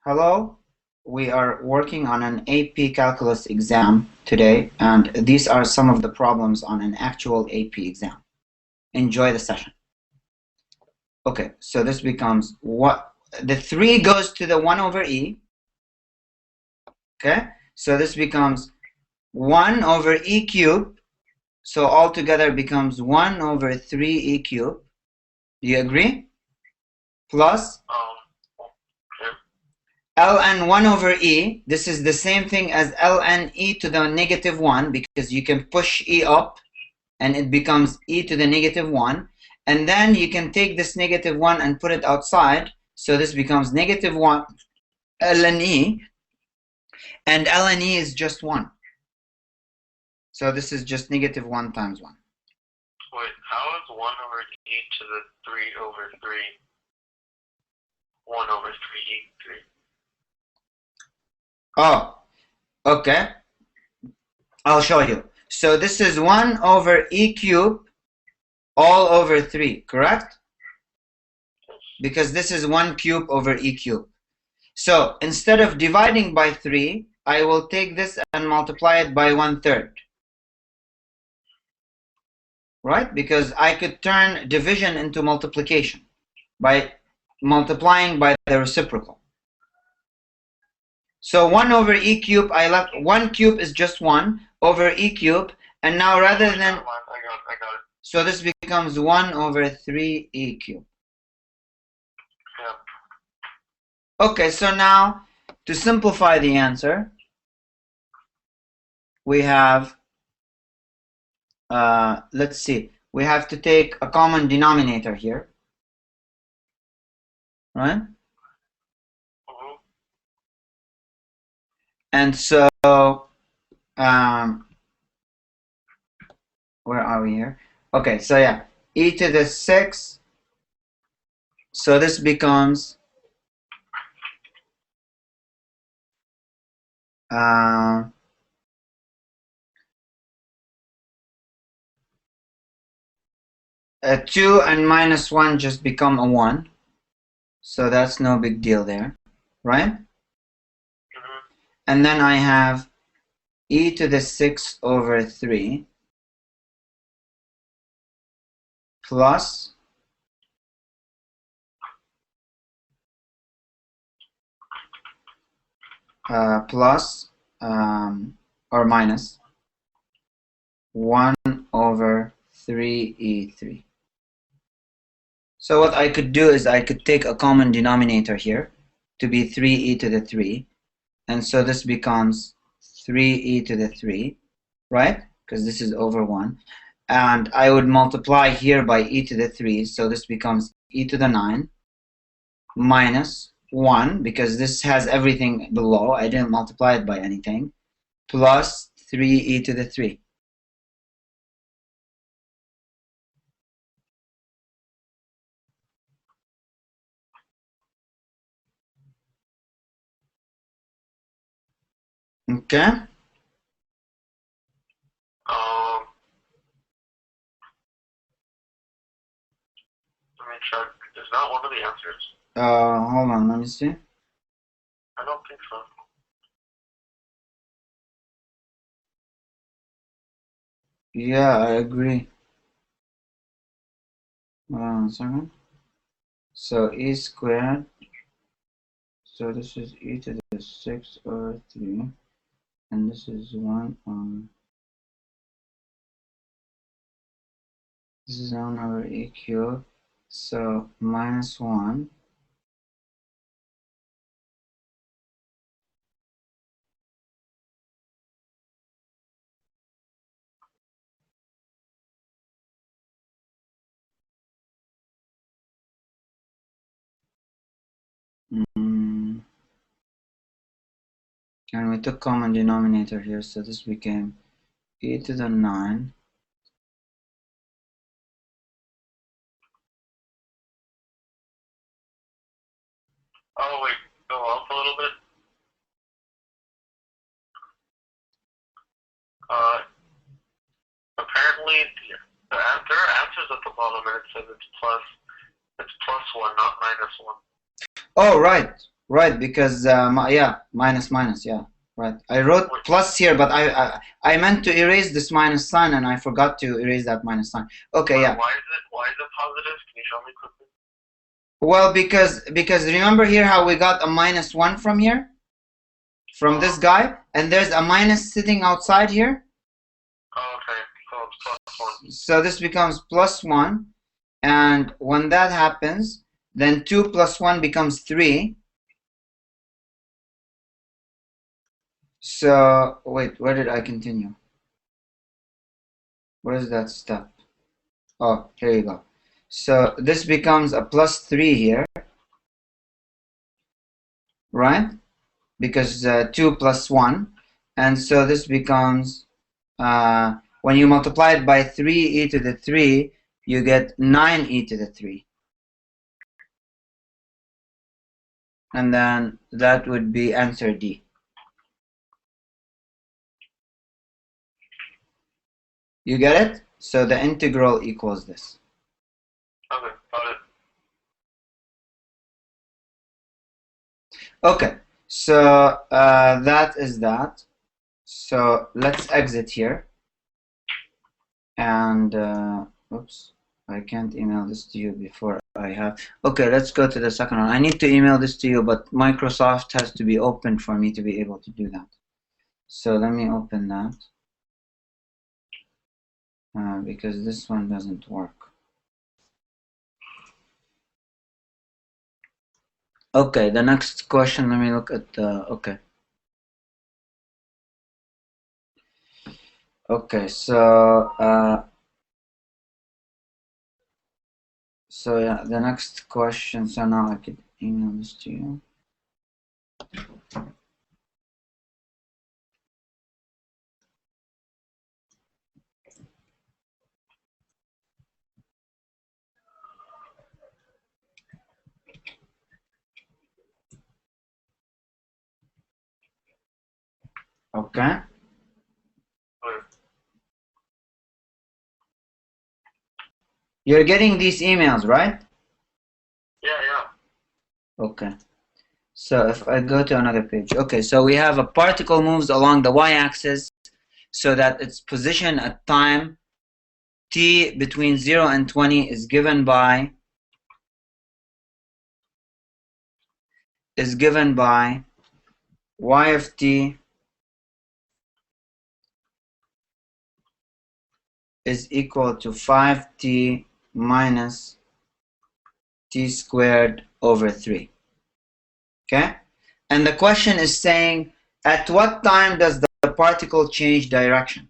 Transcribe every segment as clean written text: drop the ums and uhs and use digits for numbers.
Hello, we are working on an AP Calculus exam today, and these are some of the problems on an actual AP exam. Enjoy the session. Okay, so this becomes what? The 3 goes to the 1 over e. Okay, so this becomes 1 over e cubed. So altogether becomes 1 over 3e cubed. Do you agree? Plus ln 1 over e, this is the same thing as ln e to the negative 1 because you can push e up and it becomes e to the negative 1. And then you can take this negative 1 and put it outside. So this becomes negative 1 ln e. And ln e is just 1. So this is just negative 1 times 1. Wait, how is 1 over e to the 3 over 3 1 over 3e 3? Oh, okay. I'll show you. So this is 1 over e cubed all over 3, correct? Because this is 1 cube over e cubed. So instead of dividing by 3, I will take this and multiply it by 1/3. Right? Because I could turn division into multiplication by multiplying by the reciprocal. So 1 over e cubed, I left 1 cube is just 1 over e cubed, and now rather than I got it. so this becomes 1 over 3e cubed. Yeah. Okay, so now to simplify the answer, we have let's see, we have to take a common denominator here, right? And so where are we here? Okay, so yeah, e to the 6, so this becomes 2 and minus 1 just become a 1, so that's no big deal there, right? And then I have e to the 6 over 3 plus or minus 1 over 3e3. So what I could do is I could take a common denominator here to be 3e to the 3, and so this becomes 3e to the 3, right? Because this is over 1. And I would multiply here by e to the 3, so this becomes e to the 9 minus 1, because this has everything below, I didn't multiply it by anything, plus 3e to the 3. Okay? Let me check. Is that one of the answers? Hold on, let me see. I don't think so. Yeah, I agree. Hold on a second. So e squared, so this is e to the 6 over 3, and this is 1 over, this is 1 over e cubed, so minus 1. And we took common denominator here, so this became e to the 9 Oh, wait. Go up a little bit. Apparently, there are answers at the bottom, and it says it's plus 1, not minus 1. Oh, right. Right, because yeah, minus minus, yeah, right. I wrote plus here, but I meant to erase this minus sign, and I forgot to erase that minus sign. Okay, yeah. Why is it positive? Can you show me quickly? Well, because remember here how we got a minus 1 from here, from this guy, and there's a minus sitting outside here. Oh, okay. So it's plus 1. So this becomes plus 1, and when that happens, then 2 plus 1 becomes 3. So wait, where did I continue? Where is that step? Oh, here you go. So this becomes a plus 3 here, right? Because 2 plus 1. And so this becomes, when you multiply it by 3e to the 3, you get 9e to the 3. And then that would be answer D. You get it? So the integral equals this. Okay, got it. Okay, so that is that. So let's exit here. And oops, I can't email this to you before I have. Okay, let's go to the second one. I need to email this to you, but Microsoft has to be open for me to be able to do that. So let me open that. Because this one doesn't work. Okay, the next question, let me look at the, okay. Okay, so yeah, the next question, so now I could email this to you. Okay. You're getting these emails, right? Yeah. Okay. So if I go to another page, okay, so we have a particle moves along the y-axis so that its position at time t between 0 and 20 is given by y of t is equal to 5t minus t squared over 3. Okay? And the question is saying, at what time does the particle change direction?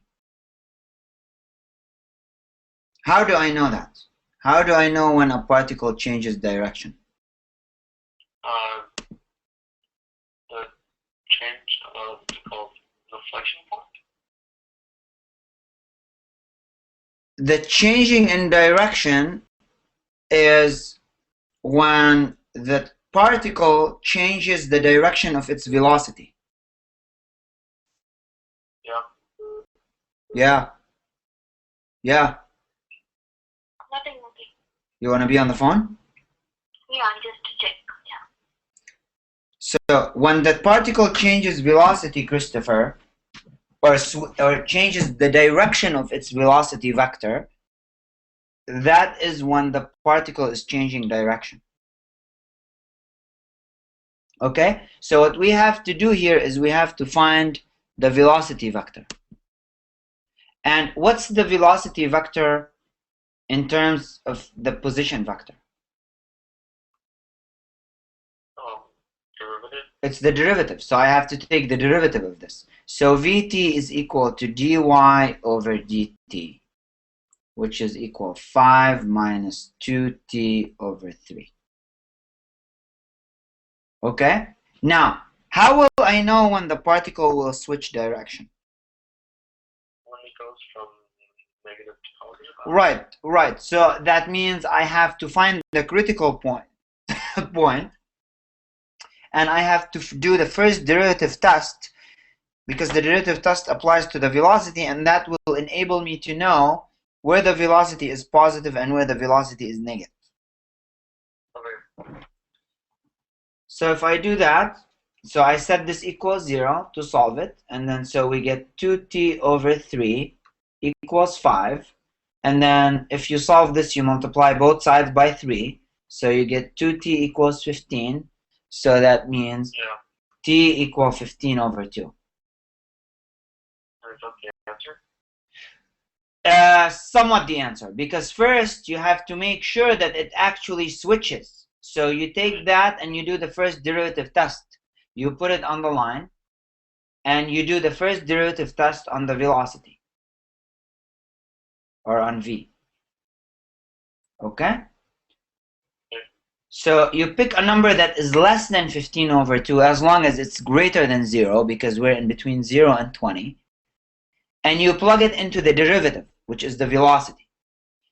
How do I know that? How do I know when a particle changes direction? The change of the reflection point? The changing in direction is when the particle changes the direction of its velocity. Yeah. Nothing. You want to be on the phone? Yeah, just to check. Yeah. So when the particle changes velocity, Christopher, or changes the direction of its velocity vector, that is when the particle is changing direction. Okay? So what we have to do here is we have to find the velocity vector. And what's the velocity vector in terms of the position vector? Derivative? It's the derivative. So I have to take the derivative of this. So Vt is equal to dy over dt, which is equal 5 minus 2t over 3. Okay? Now, how will I know when the particle will switch direction? When it goes from negative to positive? Right. So that means I have to find the critical point, and I have to do the first derivative test, because the derivative test applies to the velocity, and that will enable me to know where the velocity is positive and where the velocity is negative. Okay. So if I do that, so I set this equals 0 to solve it, and then so we get 2t over 3 equals 5. And then if you solve this, you multiply both sides by 3. So you get 2t equals 15. So that means t equals 15 over 2. Is that the answer? Somewhat the answer, because first you have to make sure that it actually switches. So you take that and you do the first derivative test. You put it on the line, and you do the first derivative test on the velocity, or on v. Okay? So you pick a number that is less than 15 over 2, as long as it's greater than 0, because we're in between 0 and 20. And you plug it into the derivative, which is the velocity.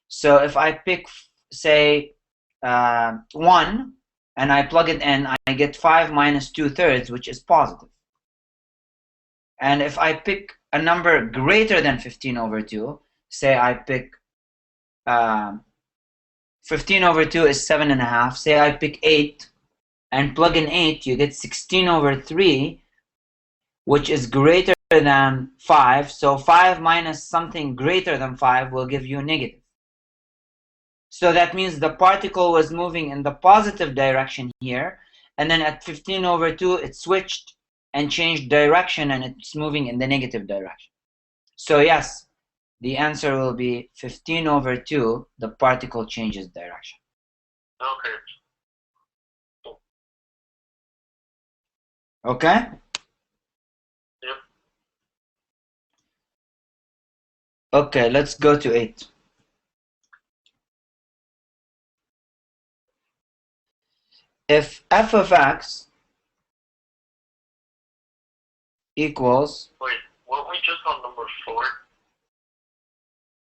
So if I pick, say, 1, and I plug it in, I get 5 minus 2/3, which is positive. And if I pick a number greater than 15 over 2, say I pick 15 over 2 is 7.5. Say I pick 8 and plug in 8, you get 16 over 3, which is greater than 5. So 5 minus something greater than 5 will give you negative. So that means the particle was moving in the positive direction here, and then at 15 over 2 it switched and changed direction, and it's moving in the negative direction. So yes, the answer will be 15 over 2, the particle changes direction. Okay. Okay? Yep. Okay, let's go to 8. If f of x equals... Wait, weren't we just on number 4?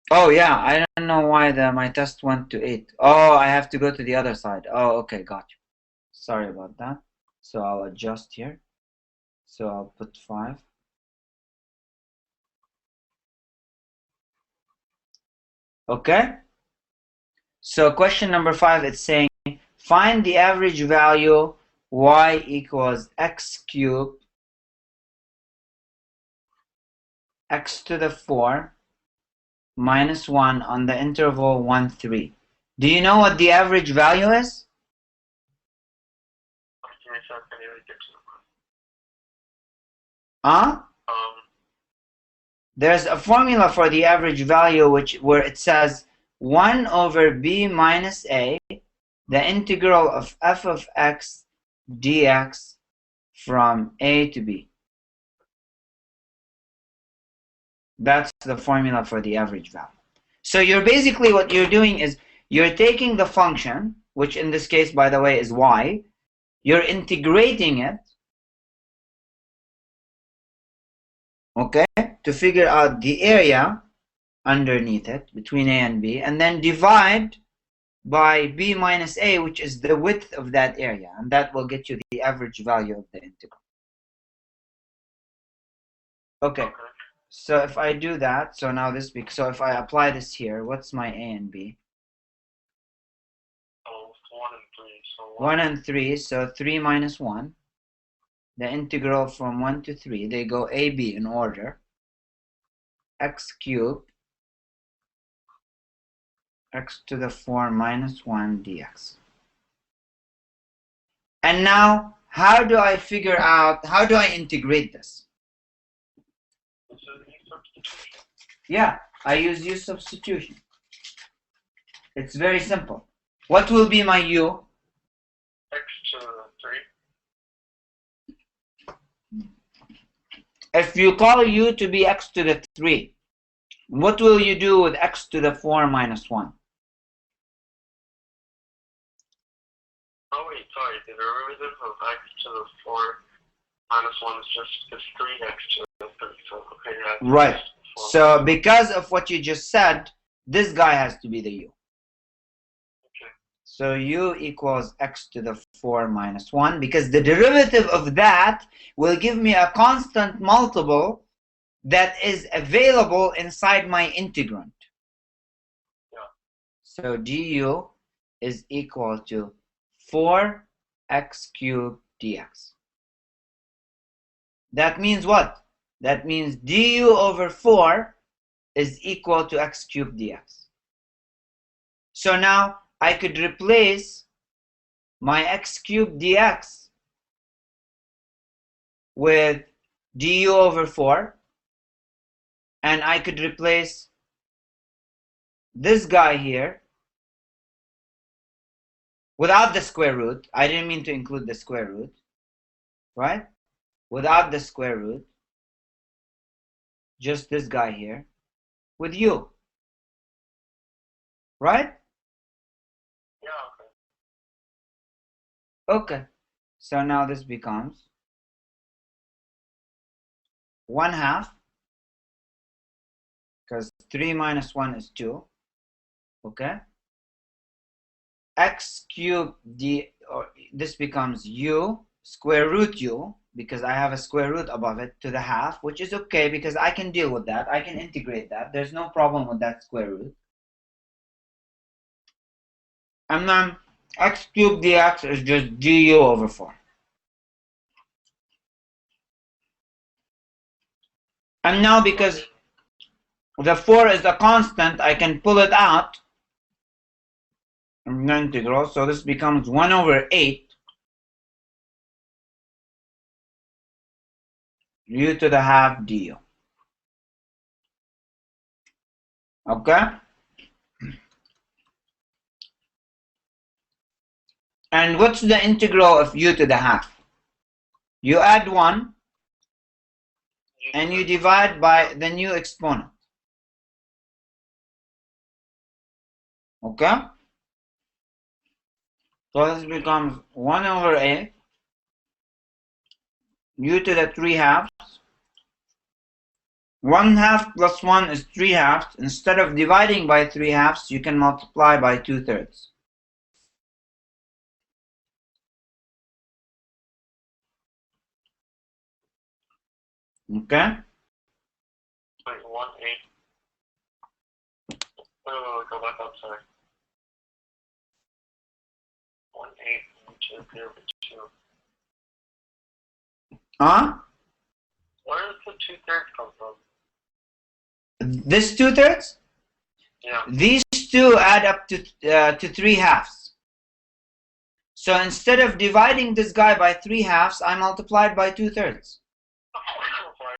Oh yeah, I don't know why my test went to 8. Oh, I have to go to the other side. Oh, okay, got you. Sorry about that. So I'll adjust here. So I'll put 5. Okay? So question number 5, it's saying, find the average value y equals x cubed x to the 4 minus 1 on the interval 1, 3. Do you know what the average value is? Give me a second, I need to get to Huh? There's a formula for the average value where it says 1 over b minus a, the integral of f of x dx from a to b. That's the formula for the average value. So you're basically, what you're doing is you're taking the function, which in this case, by the way, is y, you're integrating it, okay, to figure out the area underneath it, between a and b, and then divide by b minus a, which is the width of that area, and that will get you the average value of the integral. Okay, so if I do that, so now this, so if I apply this here, what's my a and b? 1 and 3. So 1 and 3, so 3 minus 1. The integral from 1 to 3, they go a, b in order. X cubed x to the 4 minus 1 dx. And now, how do I figure out, how do I integrate this? this is U-Substitution. Yeah, I use U-Substitution. It's very simple. What will be my u? X to the 3. If you call u to be x to the 3, what will you do with x to the 4 minus 1? Oh wait, sorry, the derivative of x to the 4 minus 1 is just 3x to the 3. So, okay, yeah. Right. So because of what you just said, this guy has to be the u. Okay. So u equals x to the 4 minus 1, because the derivative of that will give me a constant multiple that is available inside my integrand. Yeah. So du is equal to 4 x cubed dx. That means what? That means du over 4 is equal to x cubed dx. So now I could replace my x cubed dx with du over 4, and I could replace this guy here without the square root. I didn't mean to include the square root, right? Without the square root, just this guy here with u, right? Yeah, Okay, so now this becomes 1/2, because 3 minus 1 is 2, okay? X cubed d, or this becomes u square root u, because I have a square root above it, to the half, which is okay because I can deal with that. I can integrate that. There's no problem with that square root. And then x cubed dx is just du over 4. And now because the 4 is a constant, I can pull it out in the integral. So this becomes 1 over 8 u to the half du. Okay? And what's the integral of u to the half? You add 1 and you divide by the new exponent. Okay? So this becomes 1 over 8 u to the 3/2. 1/2 plus 1 is 3/2. Instead of dividing by 3/2, you can multiply by 2/3. Okay? wait, 1/8. Oh, go back up, sorry. 1/8 into 0/2. Huh? Where does the 2/3 come from? This 2/3? Yeah. These two add up to 3/2. So instead of dividing this guy by 3/2, I multiplied by 2/3. Sorry.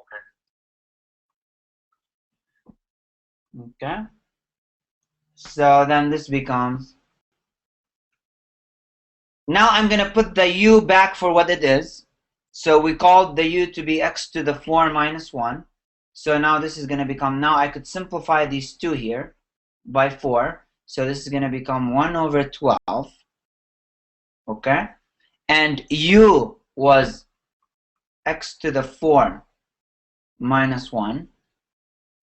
Okay. Okay? So then this becomes, now I'm going to put the u back for what it is. So we called the u to be x to the 4 minus 1. So now this is going to become, now I could simplify these two here by 4. So this is going to become 1 over 12. Okay? And u was x to the 4 minus 1.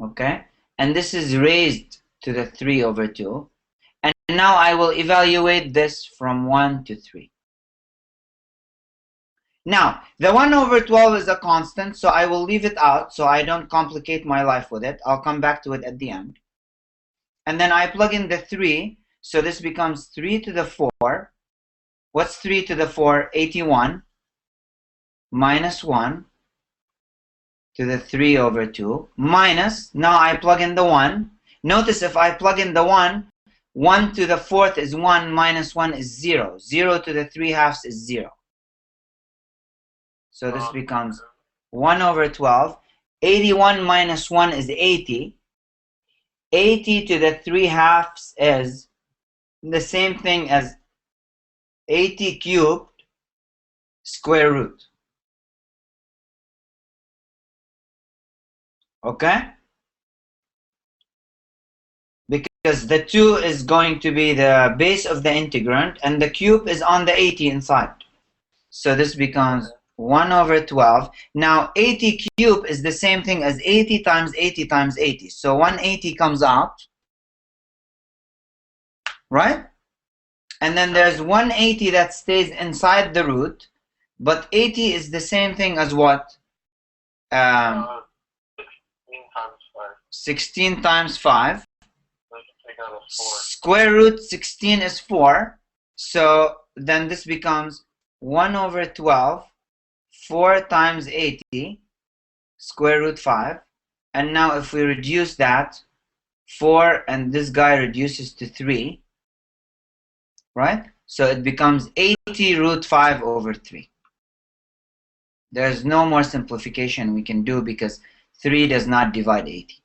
Okay? And this is raised to the 3 over 2. And now I will evaluate this from 1 to 3. Now, the 1 over 12 is a constant, so I will leave it out so I don't complicate my life with it. I'll come back to it at the end. And then I plug in the 3, so this becomes 3 to the 4. What's 3 to the 4? 81 minus 1 to the 3 over 2 minus, now I plug in the 1. Notice if I plug in the 1, 1 to the 4th is 1 minus 1 is 0. 0 to the 3/2 is 0. So this becomes 1 over 12. 81 minus 1 is 80. 80 to the 3/2 is the same thing as 80 cubed square root. Okay? Because the 2 is going to be the base of the integrand and the cube is on the 80 inside. So this becomes 1 over 12. Now 80 cubed is the same thing as 80 times 80 times 80. So 180 comes out, right? And then there's 180 that stays inside the root, but 80 is the same thing as what? 16 times 5. 16 times 5. So you can take out a 4. Square root 16 is 4. So then this becomes 1 over 12, 4 times 80, square root 5. And now if we reduce that, 4 and this guy reduces to 3, right? So it becomes 80 root 5 over 3. There's no more simplification we can do because 3 does not divide 80.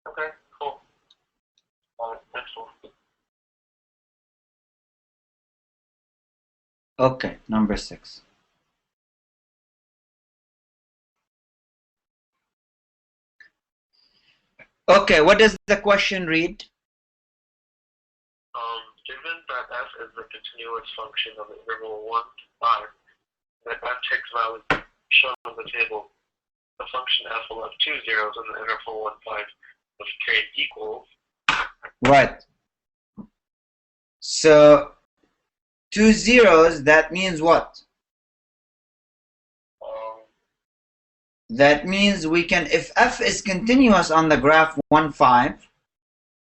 Okay, cool. Excellent. Okay, number 6. Okay, what does the question read? Given that f is the continuous function of the interval 1 to 5, and f takes values shown on the table, the function f will have 2 zeros in the interval 1 5 if k equals. Right. So 2 zeros, that means what? That means we can, if f is continuous on the graph 1 5,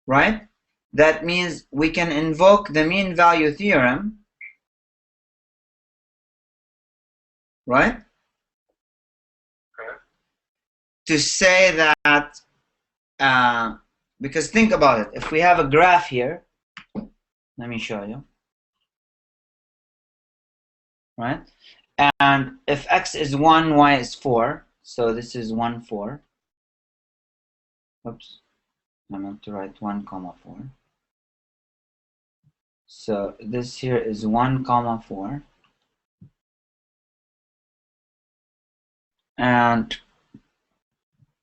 right? That means we can invoke the mean value theorem, right? Okay. To say that, because think about it, if we have a graph here, let me show you, right? And if x is 1, y is 4, so this is 1, 4. Oops, I meant to write 1, 4. So this here is 1, 4. And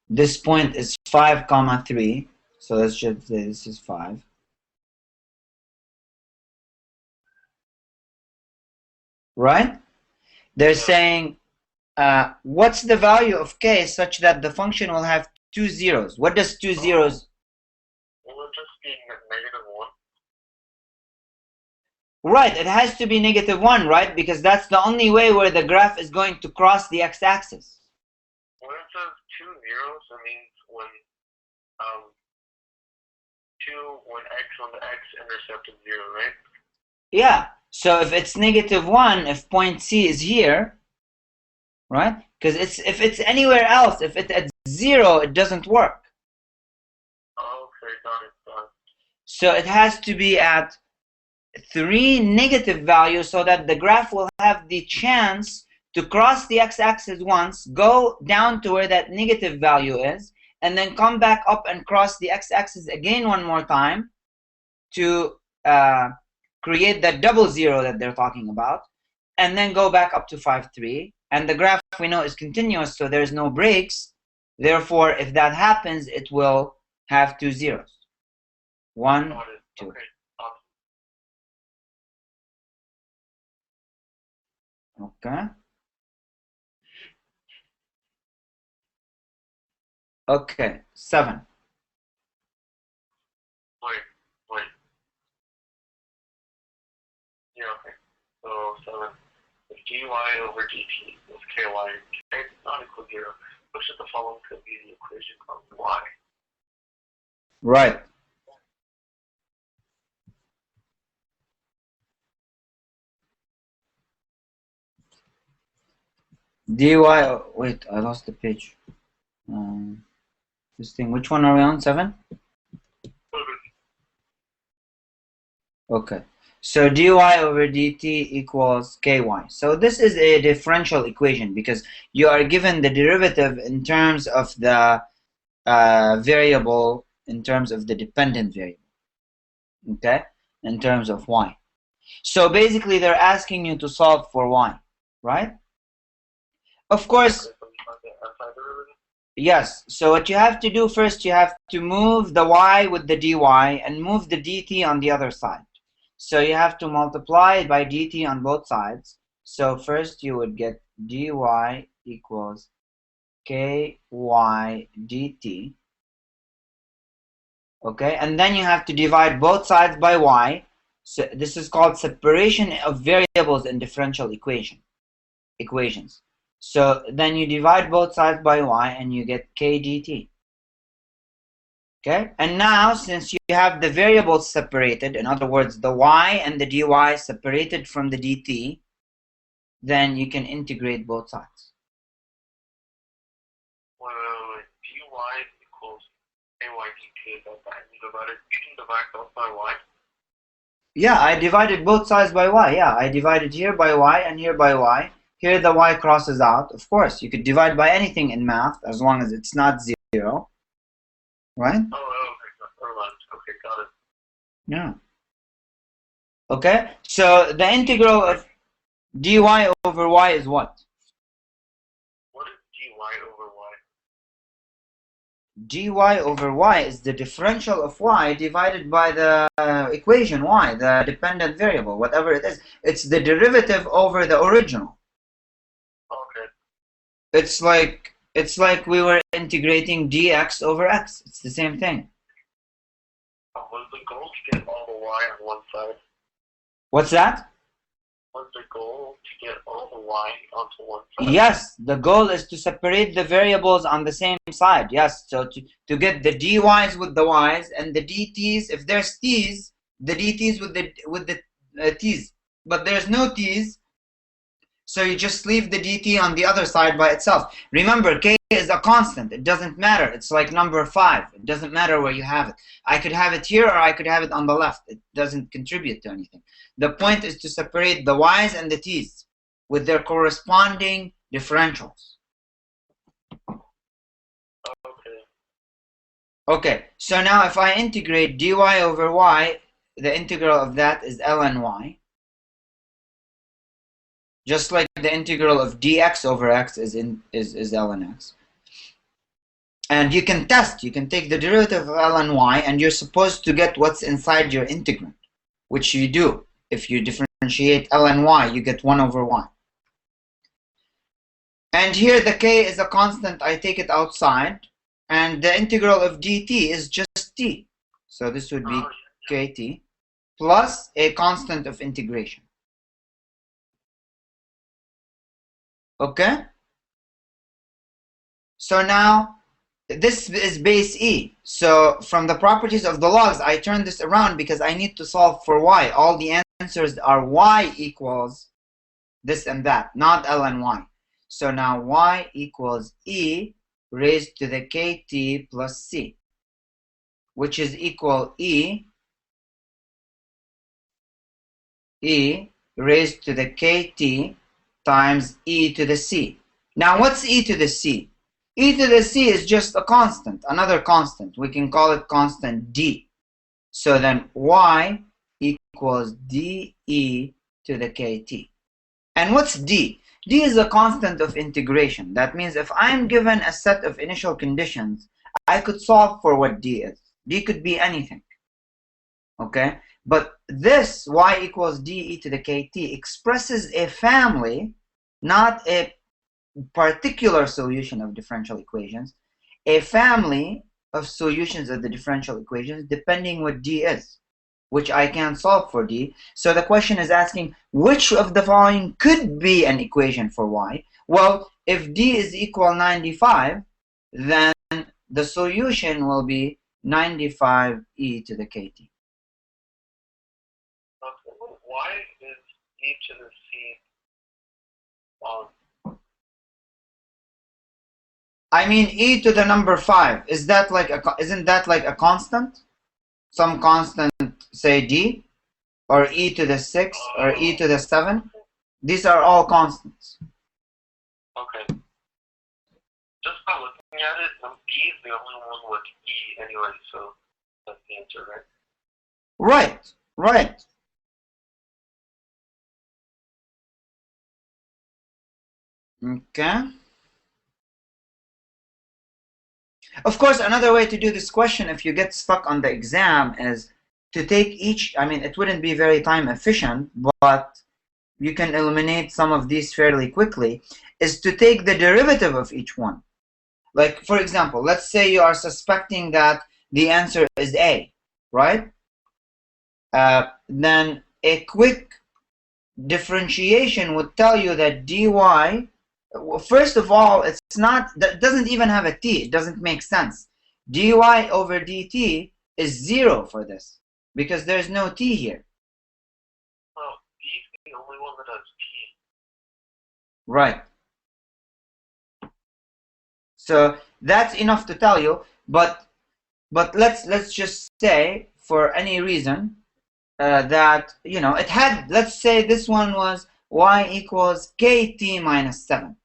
this point is 5, 3. So let's just say this is 5. Right? They're saying, what's the value of k such that the function will have 2 zeros? What does 2 zeros? Will it just be negative 1? Right, it has to be negative 1, right? Because that's the only way where the graph is going to cross the x-axis. When it says 2 zeros, it means when when the x-intercept is 0, right? Yeah, so if it's negative 1, if point C is here, right? Because if it's anywhere else, if it's at 0, it doesn't work. Okay, got it. So it has to be at 3 negative values so that the graph will have the chance to cross the x-axis once, go down to where that negative value is, and then come back up and cross the x-axis again one more time to create that double zero that they're talking about, and then go back up to 5, 3. And the graph we know is continuous, so there's no breaks. Therefore, if that happens, it will have 2 zeros. 1, 2. Okay. Okay. Okay, 7. Wait. Yeah, okay. So 7. If dy over dt is ky, k does not equal 0, which of the following could be the equation of y? Right. dy, wait, I lost the page. This thing, which one are we on? 7? Okay. So dy over dt equals ky. So this is a differential equation because you are given the derivative in terms of the variable, in terms of the dependent variable. Okay? In terms of y. So basically they're asking you to solve for y, right? Of course, yes. So what you have to do first, you have to move the y with the dy and move the dt on the other side. So you have to multiply by dt on both sides. So first you would get dy equals ky dt. Okay, and then you have to divide both sides by y. So this is called separation of variables in differential equations. So then you divide both sides by y and you get k dt. Okay, and now since you have the variables separated, in other words, the y and the dy separated from the dt, then you can integrate both sides. Wait. dy equals ay dt is that and you can divide both by y? Yeah, I divided both sides by y. Yeah, I divided here by y and here by y. Here the y crosses out. Of course, you could divide by anything in math as long as it's not 0. Right? Okay, never mind. Okay, got it. Yeah. Okay, so the integral of dy over y is what? What is dy over y? Dy over y is the differential of y divided by the equation y, the dependent variable, whatever it is. It's the derivative over the original. Okay. It's like we were integrating dx over x. It's the same thing. Was the goal to get all the y on one side? What's that? Was the goal to get all the y onto one side? Yes, the goal is to separate the variables on the same side. Yes, so to get the dy's with the y's and the dt's, if there's t's, the dt's with the t's. But there's no t's, so you just leave the dt on the other side by itself. Remember, k is a constant. It doesn't matter. It's like number 5. It doesn't matter where you have it. I could have it here or I could have it on the left. It doesn't contribute to anything. The point is to separate the y's and the t's with their corresponding differentials. Okay, so now if I integrate dy over y, the integral of that is ln y. Just like the integral of dx over x is ln x. And you can test, you can take the derivative of ln y and you're supposed to get what's inside your integrand, which you do. If you differentiate ln y, you get 1 over y. And here the k is a constant, I take it outside, and the integral of dt is just t. So this would be kt plus a constant of integration. Okay? So now, this is base e. So from the properties of the logs, I turn this around because I need to solve for y. All the answers are y equals this and that, not ln y. So now y equals e raised to the kt plus c, which is equal e raised to the kt times e to the c. Now what's e to the c? E to the c is just a constant, another constant. We can call it constant d. So then y equals de to the kt. And what's d? D is a constant of integration. That means if I'm given a set of initial conditions, I could solve for what d is. D could be anything. Okay? But this y equals de to the kt expresses a family, not a particular solution of differential equations, a family of solutions of the differential equations depending what d is, which I can solve for d. So the question is asking which of the following could be an equation for y. Well, if d is equal 95, then the solution will be 95 e to the kt. Why is e to the c I mean e to the number 5. Is that like isn't that like a constant? Some constant, say d, or e to the 6, or e to the 7. These are all constants. Okay. Just by looking at it, b is the only one with e anyway, so that's the answer, right? Right, right. Okay. Of course, another way to do this question, if you get stuck on the exam, is to take each, I mean, it wouldn't be very time efficient, but you can eliminate some of these fairly quickly, is to take the derivative of each one. Like, for example, let's say you are suspecting that the answer is A, right? Then a quick differentiation would tell you that dy, well, first of all, it's not, that doesn't even have a t. It doesn't make sense. dy over dt is 0 for this, because there's no t here. Oh, D is the only one that has T. Right. So that's enough to tell you, but let's just say, for any reason, that, you know, it had, let's say this one was y equals kt minus 7.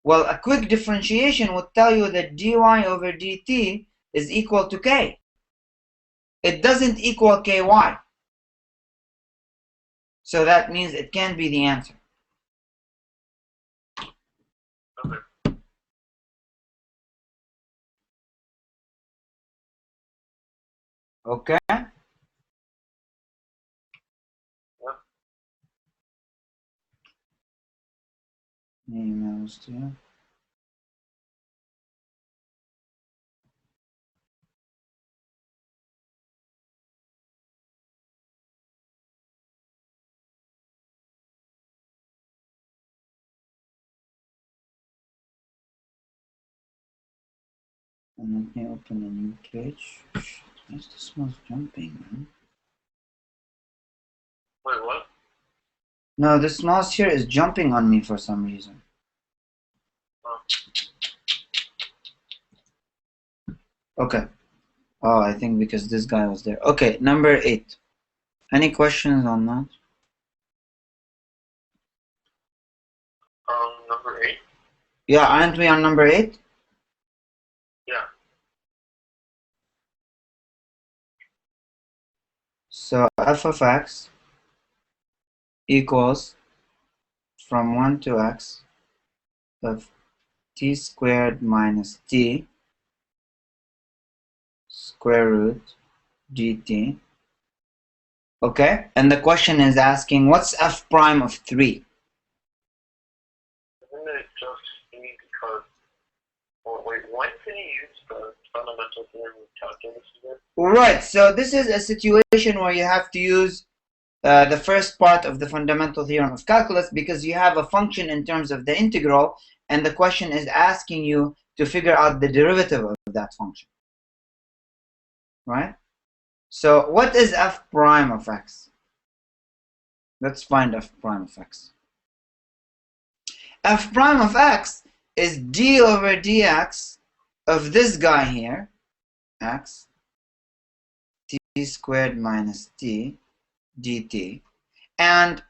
Well, a quick differentiation would tell you that dy over dt is equal to k. It doesn't equal ky. So that means it can't be the answer. Okay. Okay? Yep. Emails to you. And let me open a new page. Where's this mouse jumping, man? Wait, what? No, this mouse here is jumping on me for some reason. Oh. Okay. Oh, I think because this guy was there. Okay, number 8. Any questions on that? Number 8? Yeah, aren't we on number 8? Yeah. So f of x equals from 1 to x of t squared minus t square root dt. Okay, and the question is asking, what's f prime of 3? Isn't it just C because... Oh, wait, why can you use the fundamental theorem of calculus again? Right, so this is a situation where you have to use the first part of the fundamental theorem of calculus, because you have a function in terms of the integral, and the question is asking you to figure out the derivative of that function. Right? So what is f prime of x? Let's find f prime of x. F prime of x is d over dx of this guy here, x, t squared minus t dt, and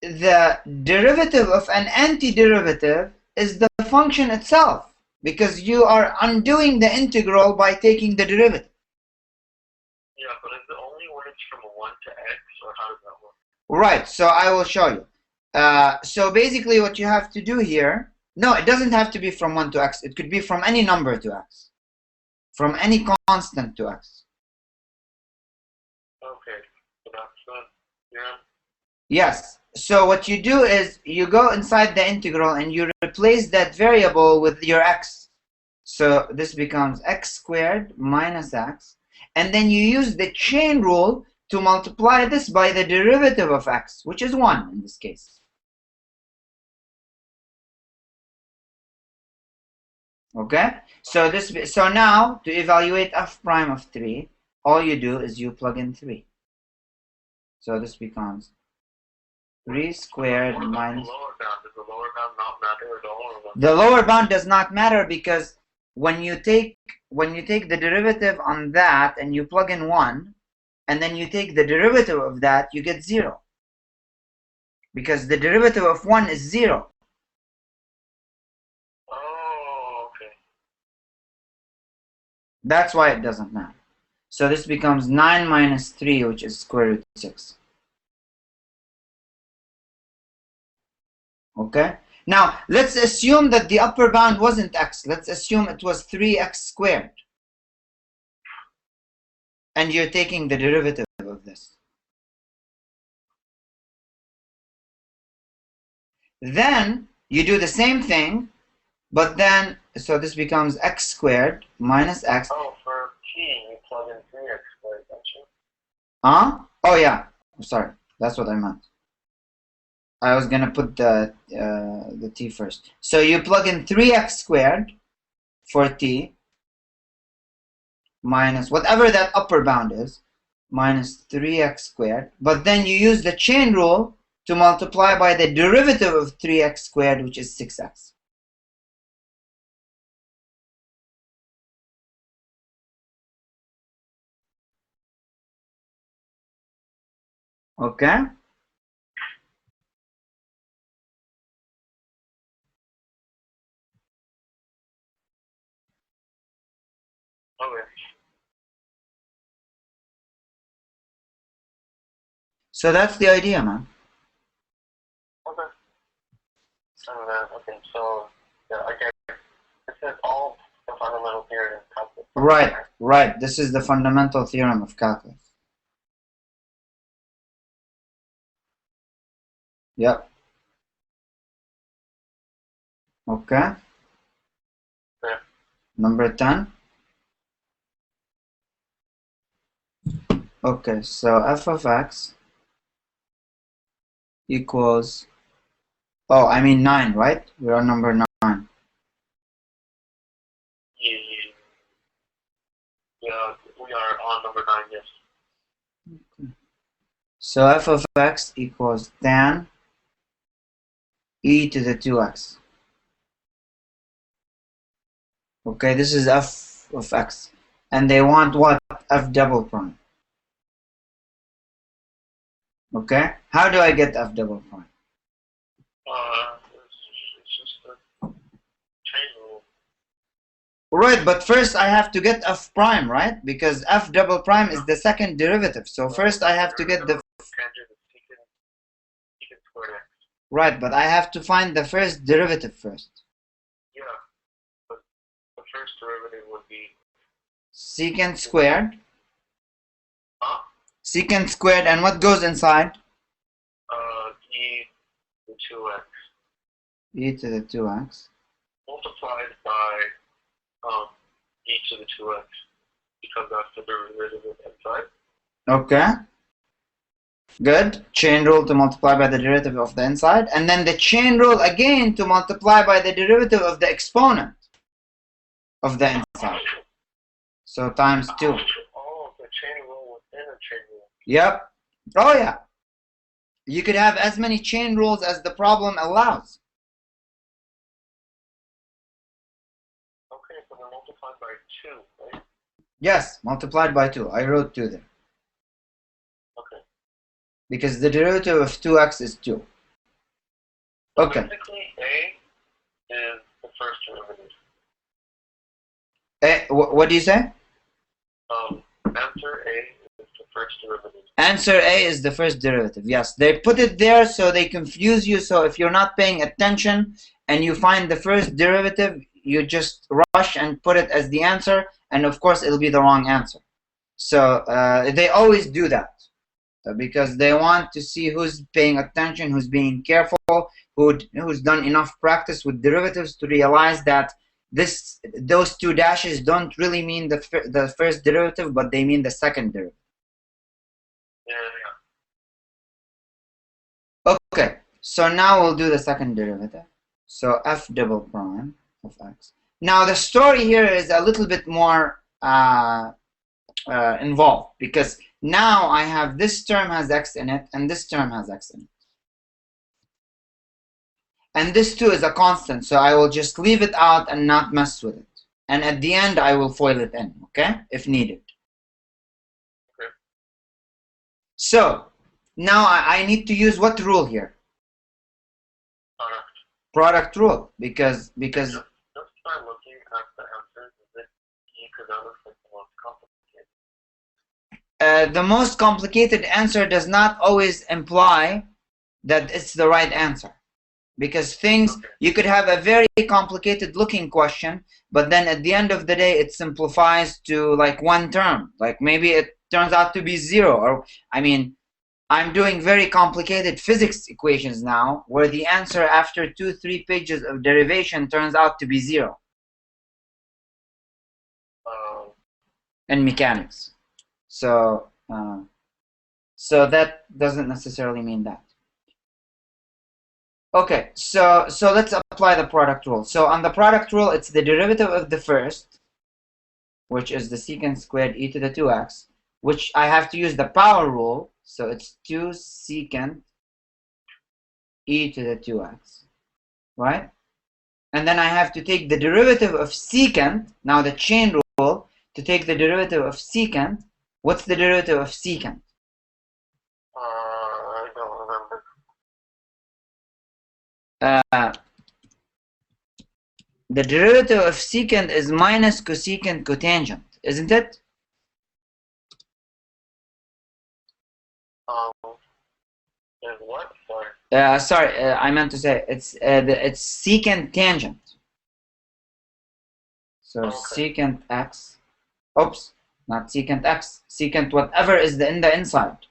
the derivative of an antiderivative is the function itself, because you are undoing the integral by taking the derivative. Yeah, but is it only when it's from 1 to x, or how does that work? Right, so I will show you. So basically what you have to do here, no, it doesn't have to be from 1 to x. It could be from any number to x, from any constant to x. Okay, so that's the theorem? Yes, so what you do is you go inside the integral and you replace that variable with your x. So this becomes x squared minus x, and then you use the chain rule to multiply this by the derivative of x, which is 1 in this case. Okay, so now to evaluate f prime of 3, all you do is you plug in 3. So this becomes 3 squared minus... The lower bound? Does the lower bound not matter at all? Or what? The lower bound does not matter, because when you take the derivative on that and you plug in 1, and then you take the derivative of that, you get 0. Because the derivative of 1 is 0. Oh, okay. That's why it doesn't matter. So this becomes 9 minus 3, which is square root 6. Okay? Now, let's assume that the upper bound wasn't x. Let's assume it was 3x squared. And you're taking the derivative of this. Then you do the same thing, but then, so this becomes x squared minus x. Oh, for t, you plug in 3x squared, don't you? Huh? Oh yeah, sorry, that's what I meant. I was gonna put the t first. So you plug in 3x squared for t, minus whatever that upper bound is, minus 3x squared. But then you use the chain rule to multiply by the derivative of 3x squared, which is 6x. Okay? Okay. So that's the idea, man. Okay. Okay, so yeah, I get it. This is all the fundamental theory of calculus. Right, right. This is the fundamental theorem of calculus. Yep. Okay. Yeah. Number 10. Okay, so f of x equals, oh, I mean 9, right? We're on number 9. Yeah, we are on number 9, yes. So f of x equals tan e to the 2x. Okay, this is f of x. And they want what? F double prime. Okay, how do I get f double prime? It's just a chain rule. Right, but first I have to get f prime, right? Because f double prime is the second derivative. So first I have to get the... Tangent is secant squared x. Right, but I have to find the first derivative first. Yeah, but the first derivative would be... Secant squared. Huh? Secant squared, and what goes inside? E to 2x. E to the 2x. Multiplied by e to the 2x, because that's the derivative inside. Okay. Good. Chain rule to multiply by the derivative of the inside. And then the chain rule again to multiply by the derivative of the exponent of the inside. So times 2. Oh, the chain rule within a chain rule. Yep. Oh yeah. You could have as many chain rules as the problem allows. Okay, so they're multiplied by 2, right? Yes, multiplied by 2. I wrote 2 there. Okay. Because the derivative of 2x is 2. Okay. Basically, A is the first derivative. What do you say? Answer A is the first derivative. Answer A is the first derivative. Yes, they put it there so they confuse you. So if you're not paying attention and you find the first derivative, you just rush and put it as the answer, and of course it'll be the wrong answer. So they always do that because they want to see who's paying attention, who's being careful, who's done enough practice with derivatives to realize that those 2 dashes don't really mean the first derivative, but they mean the second derivative. Yeah. Okay, so now we'll do the second derivative. So f double prime of x. Now the story here is a little bit more involved, because now I have this term has x in it and this term has x in it. And this too is a constant, so I will just leave it out and not mess with it. And at the end, I will FOIL it in, okay, if needed. Okay. So now I need to use what rule here? Product rule, because Just by looking at the answers, because that looks like the most complicated. the most complicated answer does not always imply that it's the right answer. Because things, you could have a very complicated looking question, but then at the end of the day, it simplifies to like one term. Like maybe it turns out to be 0. Or, I mean, I'm doing very complicated physics equations now, where the answer after 2-3 pages of derivation turns out to be 0. In mechanics. So, so that doesn't necessarily mean that. Okay, so let's apply the product rule. So on the product rule, it's the derivative of the first, which is the secant squared e to the 2x, which I have to use the power rule, so it's 2 secant e to the 2x, right? And then I have to take the derivative of secant, now the chain rule, to take the derivative of secant. What's the derivative of secant? I don't remember. The derivative of secant is minus cosecant cotangent, isn't it? Is what? Sorry. Sorry, I meant to say it's secant tangent. So Okay. secant x, oops, not secant x, secant whatever is in the inside.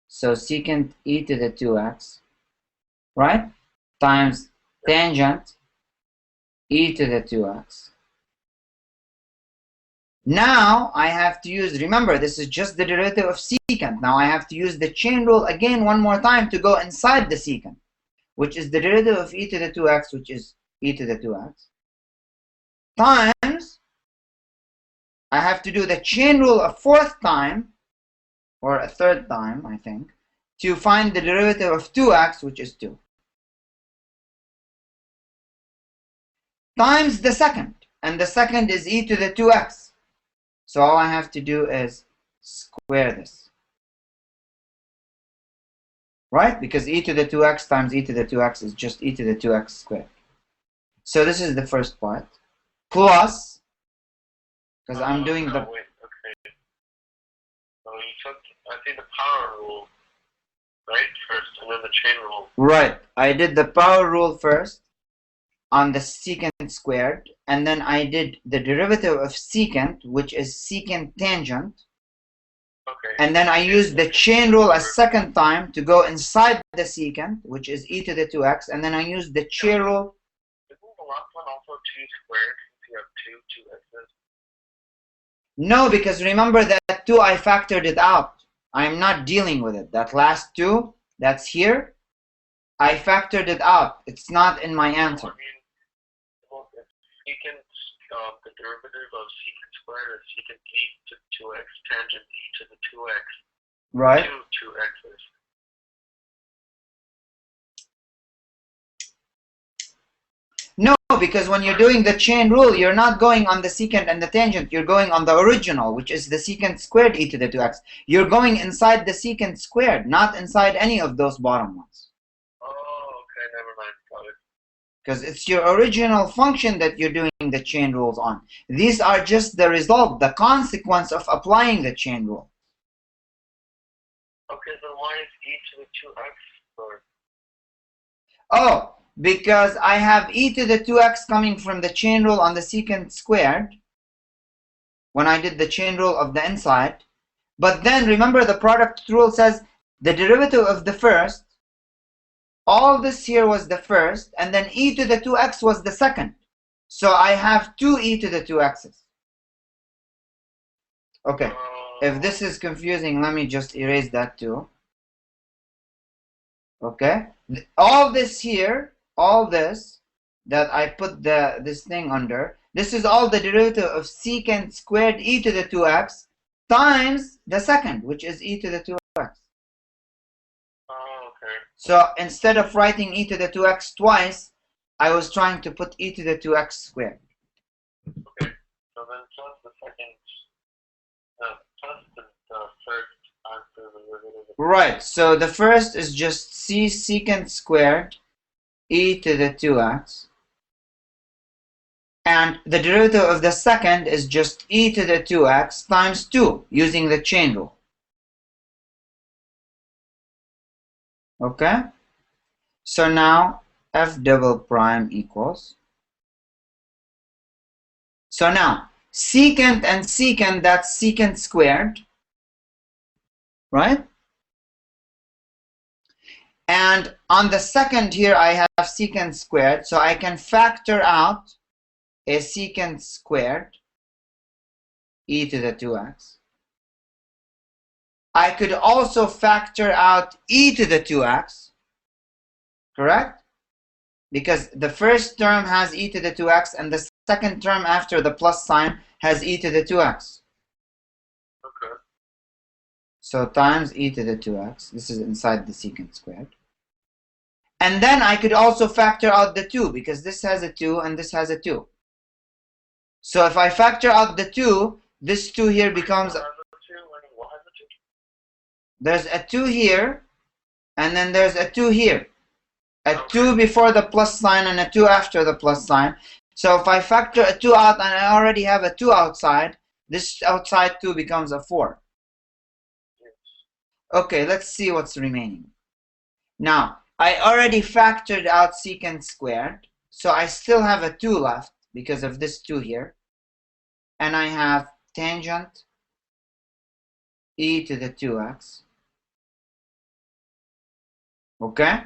So secant e to the 2x, right? Times tangent e to the 2x. Now I have to use, remember, this is just the derivative of secant. Now I have to use the chain rule again one more time to go inside the secant, which is the derivative of e to the 2x, which is e to the 2x, times, I have to do the chain rule a fourth time, or a third time, I think, to find the derivative of 2x, which is 2, times the second, and the second is e to the 2x. So all I have to do is square this, right? Because e to the 2x times e to the 2x is just e to the 2x squared. So this is the first part, plus, because I'm doing the... Wait, okay. So you took, I think, the power rule, right, first, and then the chain rule. Right, I did the power rule first on the secant squared, and then I did the derivative of secant, which is secant tangent, Okay. and then I used the chain rule a second time to go inside the secant, which is e to the 2x, and then I used the chain rule. Isn't the last one also 2 squared if you have two x's? No, because remember that 2 I factored it out. I'm not dealing with it. That last 2 that's here, I factored it out. It's not in my answer. I mean, well, if secant, the derivative of secant squared is secant e to the 2x tangent e to the 2x. Right. 2 x's. No, because when you're doing the chain rule, you're not going on the secant and the tangent. You're going on the original, which is the secant squared e to the 2x. You're going inside the secant squared, not inside any of those bottom ones. Oh, okay, never mind. Got it. Because it's your original function that you're doing the chain rules on. These are just the result, the consequence of applying the chain rule. Okay, then why is e to the 2x or? Oh, because I have e to the 2x coming from the chain rule on the secant squared when I did the chain rule of the inside. But then remember the product rule says the derivative of the first, all this here was the first, and then e to the 2x was the second. So I have 2 e to the 2x's. Okay, if this is confusing, let me just erase that too. Okay, all this here, all this that I put this thing under, this is all the derivative of secant squared e to the 2x times the second, which is e to the 2x. Oh, okay. So instead of writing e to the 2x twice, I was trying to put e to the 2x squared. Okay, so then plus the second, plus the first after the derivative. Right, so the first is just c secant squared e to the 2x. And the derivative of the second is just e to the 2x times 2 using the chain rule. Okay? So now f double prime equals. So now secant and secant, that's secant squared, right? And on the second here I have secant squared, so I can factor out a secant squared e to the 2x. I could also factor out e to the 2x, correct? Because the first term has e to the 2x and the second term after the plus sign has e to the 2x. Okay. So times e to the 2x. This is inside the secant squared. And then I could also factor out the 2 because this has a 2 and this has a 2. So if I factor out the 2, this 2 here becomes... There's a 2 here, and then there's a 2 here. A 2 before the plus sign and a 2 after the plus sign. So if I factor a 2 out and I already have a 2 outside, this outside 2 becomes a 4. Okay, let's see what's remaining. Now, I already factored out secant squared, so I still have a 2 left because of this 2 here. And I have tangent e to the 2x. Okay?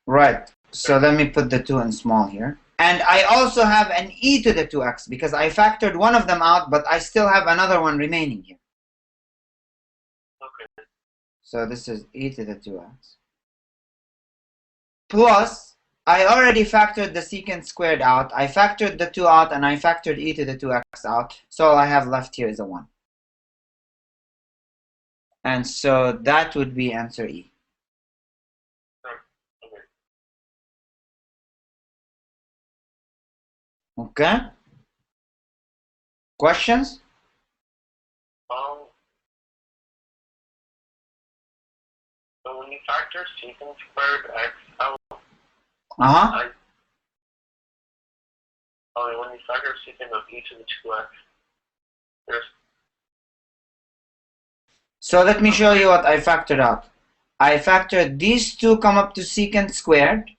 Right. So let me put the 2 in small here. And I also have an e to the 2x because I factored one of them out, but I still have another one remaining here. Okay. So this is e to the 2x. Plus, I already factored the secant squared out. I factored the 2 out and I factored e to the 2x out. So all I have left here is a 1. And so that would be answer E. Okay? Questions? So when you factor secant squared x out, when you factor secant of e to the 2x, there's... So let me show you what I factored out. I factored these two come up to secant squared,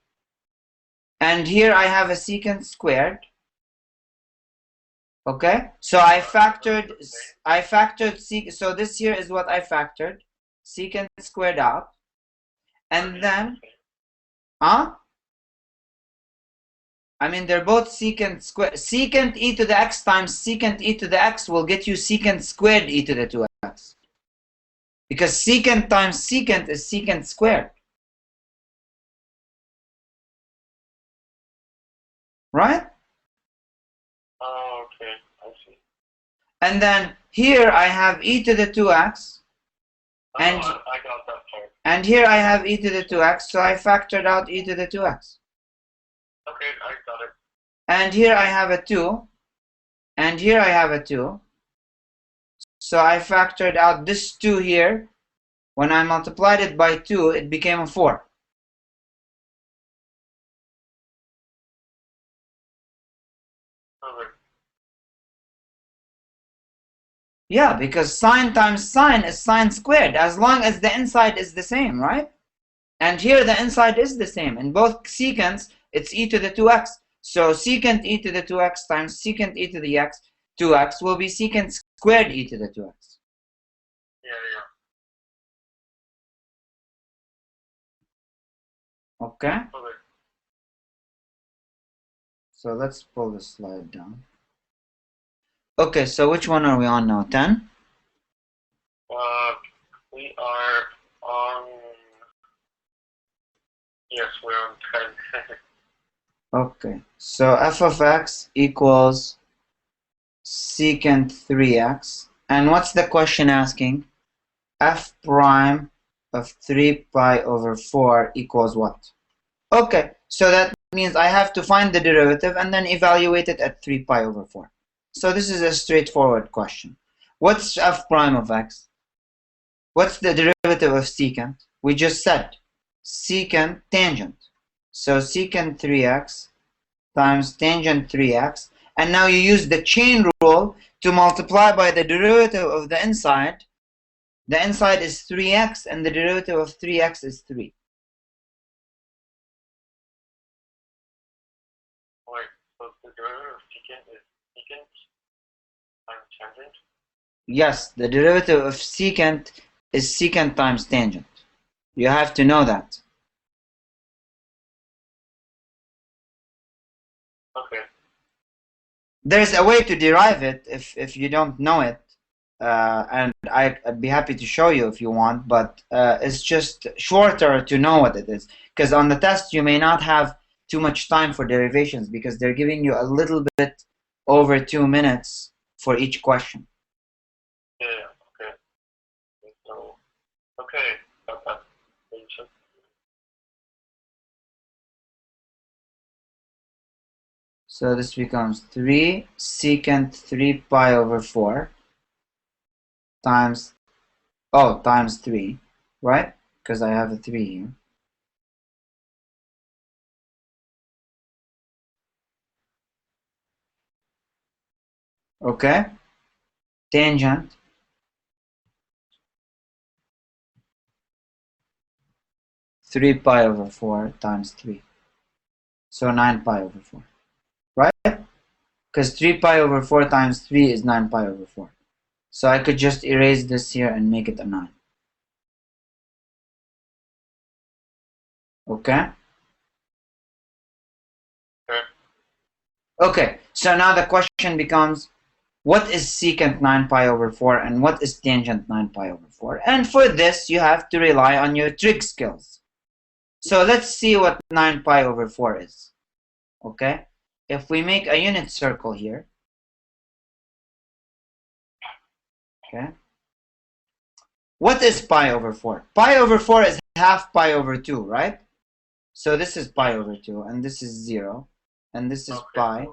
and here I have a secant squared. Okay, so I factored so this here is what I factored, secant squared out, and then, I mean they're both secant squared. Secant e to the x times secant e to the x will get you secant squared e to the 2x. Because secant times secant is secant squared. Right? Oh, okay, I see. And then here I have e to the 2x. And I got that part. And here I have e to the 2x, so I factored out e to the 2x. Okay, I got it. And here I have a 2. And here I have a 2. So I factored out this 2 here. When I multiplied it by 2, it became a 4. Okay. Yeah, because sine times sine is sine squared, as long as the inside is the same, right? And here the inside is the same. In both secants, it's e to the 2x. So secant e to the 2x times secant e to the 2x will be secant squared e to the 2x. Yeah. Okay? Okay. So let's pull the slide down. Okay, so which one are we on now? 10? We are on... Yes, we're on 10. Okay, so f of x equals secant 3x. And what's the question asking? F prime of 3 pi over 4 equals what? Okay, so that means I have to find the derivative and then evaluate it at 3 pi over 4. So this is a straightforward question. What's f prime of x? What's the derivative of secant? We just said secant tangent. So secant 3x times tangent 3x. And now you use the chain rule to multiply by the derivative of the inside. The inside is 3x and the derivative of 3x is 3. Wait, so the derivative of secant is secant times tangent? Yes, the derivative of secant is secant times tangent. You have to know that. Okay. There's a way to derive it if you don't know it. and I'd be happy to show you if you want, but it's just shorter to know what it is. Because on the test, you may not have too much time for derivations because they're giving you a little bit over 2 minutes for each question. Yeah, okay. So, okay, got that. So this becomes 3 secant 3 pi over 4 times, times 3, right? Because I have a 3 here. Okay? Tangent three pi over 4 times 3. So 9 pi over 4. Right? Because 3 pi over 4 times 3 is 9 pi over 4. So I could just erase this here and make it a 9. Okay? Okay, so now the question becomes, what is secant 9 pi over 4 and what is tangent 9 pi over 4? And for this, you have to rely on your trig skills. So let's see what 9 pi over 4 is. Okay? If we make a unit circle here, okay? What is pi over 4? Pi over 4 is half pi over 2, right? So this is pi over 2, and this is 0, and this is pi.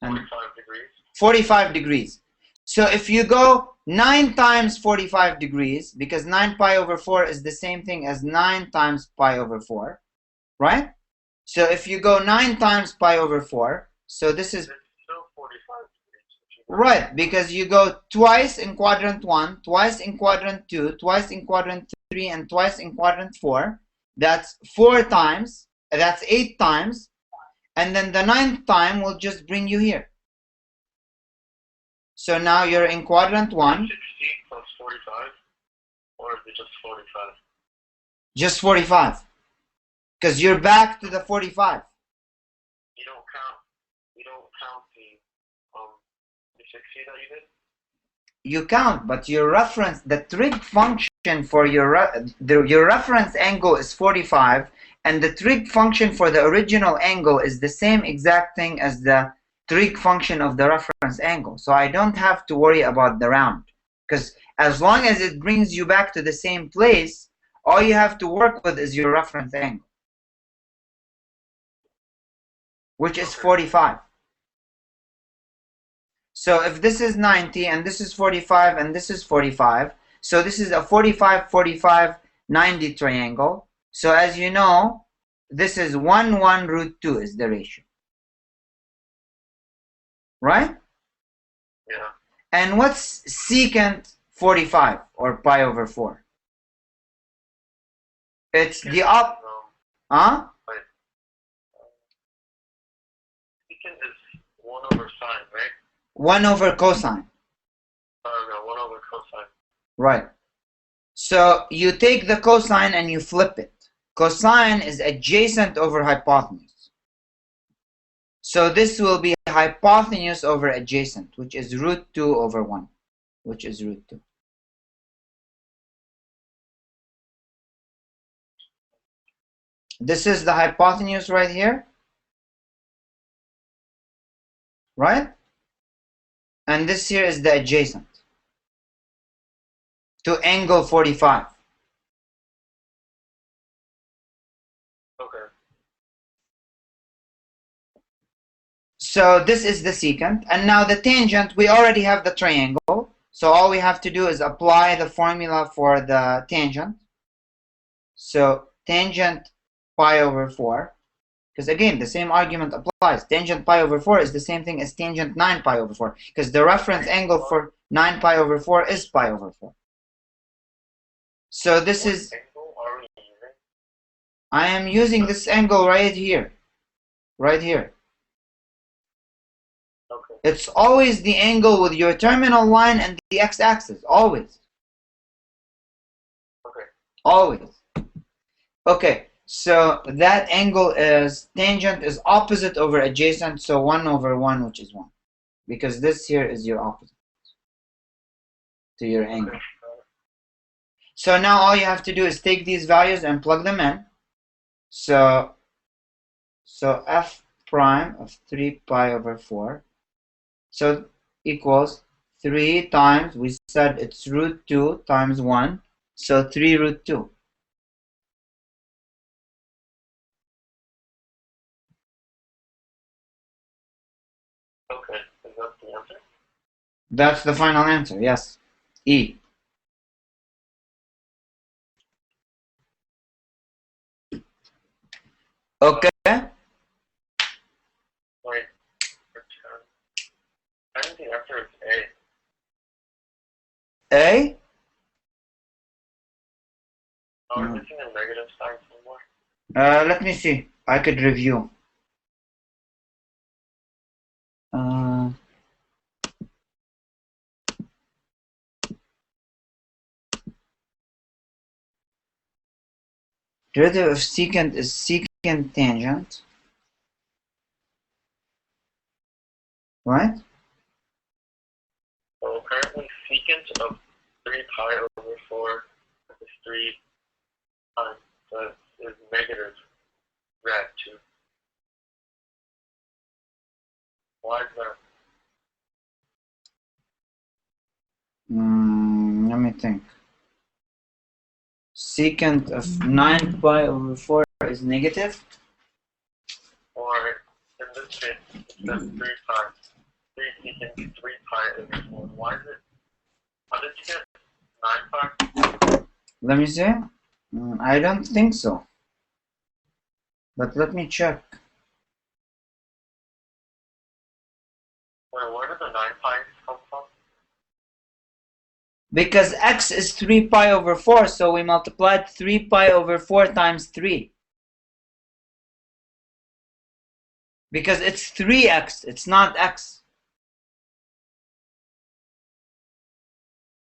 And 45 degrees. 45 degrees. So if you go 9 times 45 degrees, because 9 pi over 4 is the same thing as 9 times pi over 4, right? So if you go 9 times pi over 4, so this is... It's still 45 degrees. Right, because you go twice in quadrant 1, twice in quadrant 2, twice in quadrant 3, and twice in quadrant 4. That's 4 times, that's 8 times, and then the 9th time will just bring you here. So now you're in quadrant 1. 60 plus 45, or is it just 45? Just 45. Because you're back to the 45. You don't count the 60 that you did? You count, but your reference, the trig function for your reference angle is 45, and the trig function for the original angle is the same exact thing as the trig function of the reference angle. So I don't have to worry about the round, because as long as it brings you back to the same place, all you have to work with is your reference angle, which is 45. So if this is 90 and this is 45 and this is 45, so this is a 45, 45, 90 triangle. So as you know, this is 1, 1, root 2 is the ratio. Right? Yeah. And what's secant 45 or pi over 4? It's the up. Huh? Wait. Secant is 1 over sine, right? 1 over cosine. No, 1 over cosine. Right. So you take the cosine and you flip it. Cosine is adjacent over hypotenuse. So this will be hypotenuse over adjacent, which is root 2 over 1, which is root 2. This is the hypotenuse right here. Right? And this here is the adjacent to angle 45. Okay. So this is the secant, and now the tangent, we already have the triangle, so all we have to do is apply the formula for the tangent. So tangent pi over 4, because again the same argument applies. Tangent pi over 4 is the same thing as tangent 9 pi over 4, because the reference angle for 9 pi over 4 is pi over 4. So this is, I am using this angle right here. Right here. Okay. It's always the angle with your terminal line and the x-axis. Always. Okay. Always. Okay. So that angle is, tangent is opposite over adjacent, so 1 over 1, which is 1. Because this here is your opposite. to your angle. So now all you have to do is take these values and plug them in. So f prime of 3 pi over 4, so equals 3 times, we said it's root 2 times 1, so 3 root 2. Okay, is that the answer? That's the final answer, yes. E. Okay. Wait, return. I think the answer is A. A? Oh, we're missing a negative sign somewhere. Let me see. I could review. Derivative of secant is secant tangent, right? So currently secant of 3 pi over 4 is 3 times, so is negative rad 2. Why is that? Let me think. Secant of 9 pi over 4 is negative. Or in this case, it says 3 pi. 3 secant 3 pi over 4. Why is it? How did you get 9 pi? Let me see. I don't think so. But let me check. Where did the 9 pi come from? Because x is 3 pi over 4, so we multiplied 3 pi over 4 times 3. Because it's 3x, it's not x.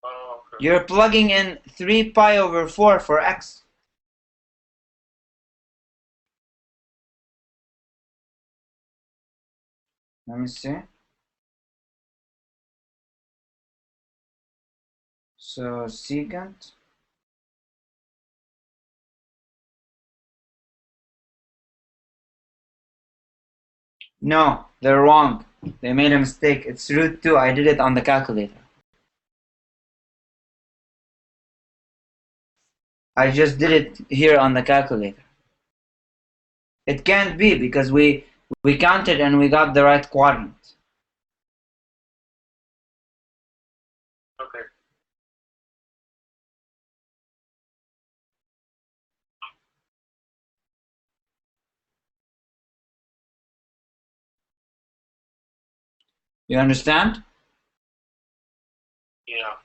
Oh, okay. You're plugging in 3 pi over 4 for x. Let me see. So secant. No, they're wrong. They made a mistake. It's root 2. I did it on the calculator. I just did it here on the calculator. It can't be because we counted and we got the right quadrant. Okay. You understand? Yeah.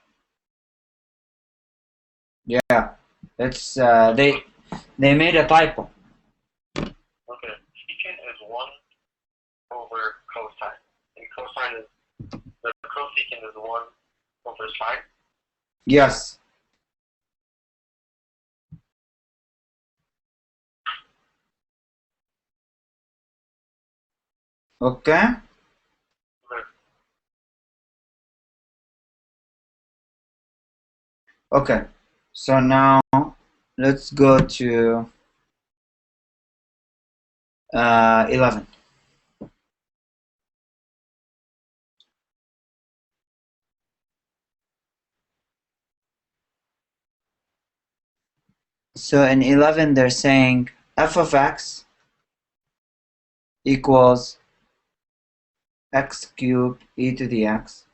Yeah. It's they made a typo. Okay. Secant is 1 over cosine. And cosine is, the cosecant is 1 over sine. Yes. Okay. Okay. Okay. So now let's go to 11. So in 11 they're saying f of x equals x cubed e to the x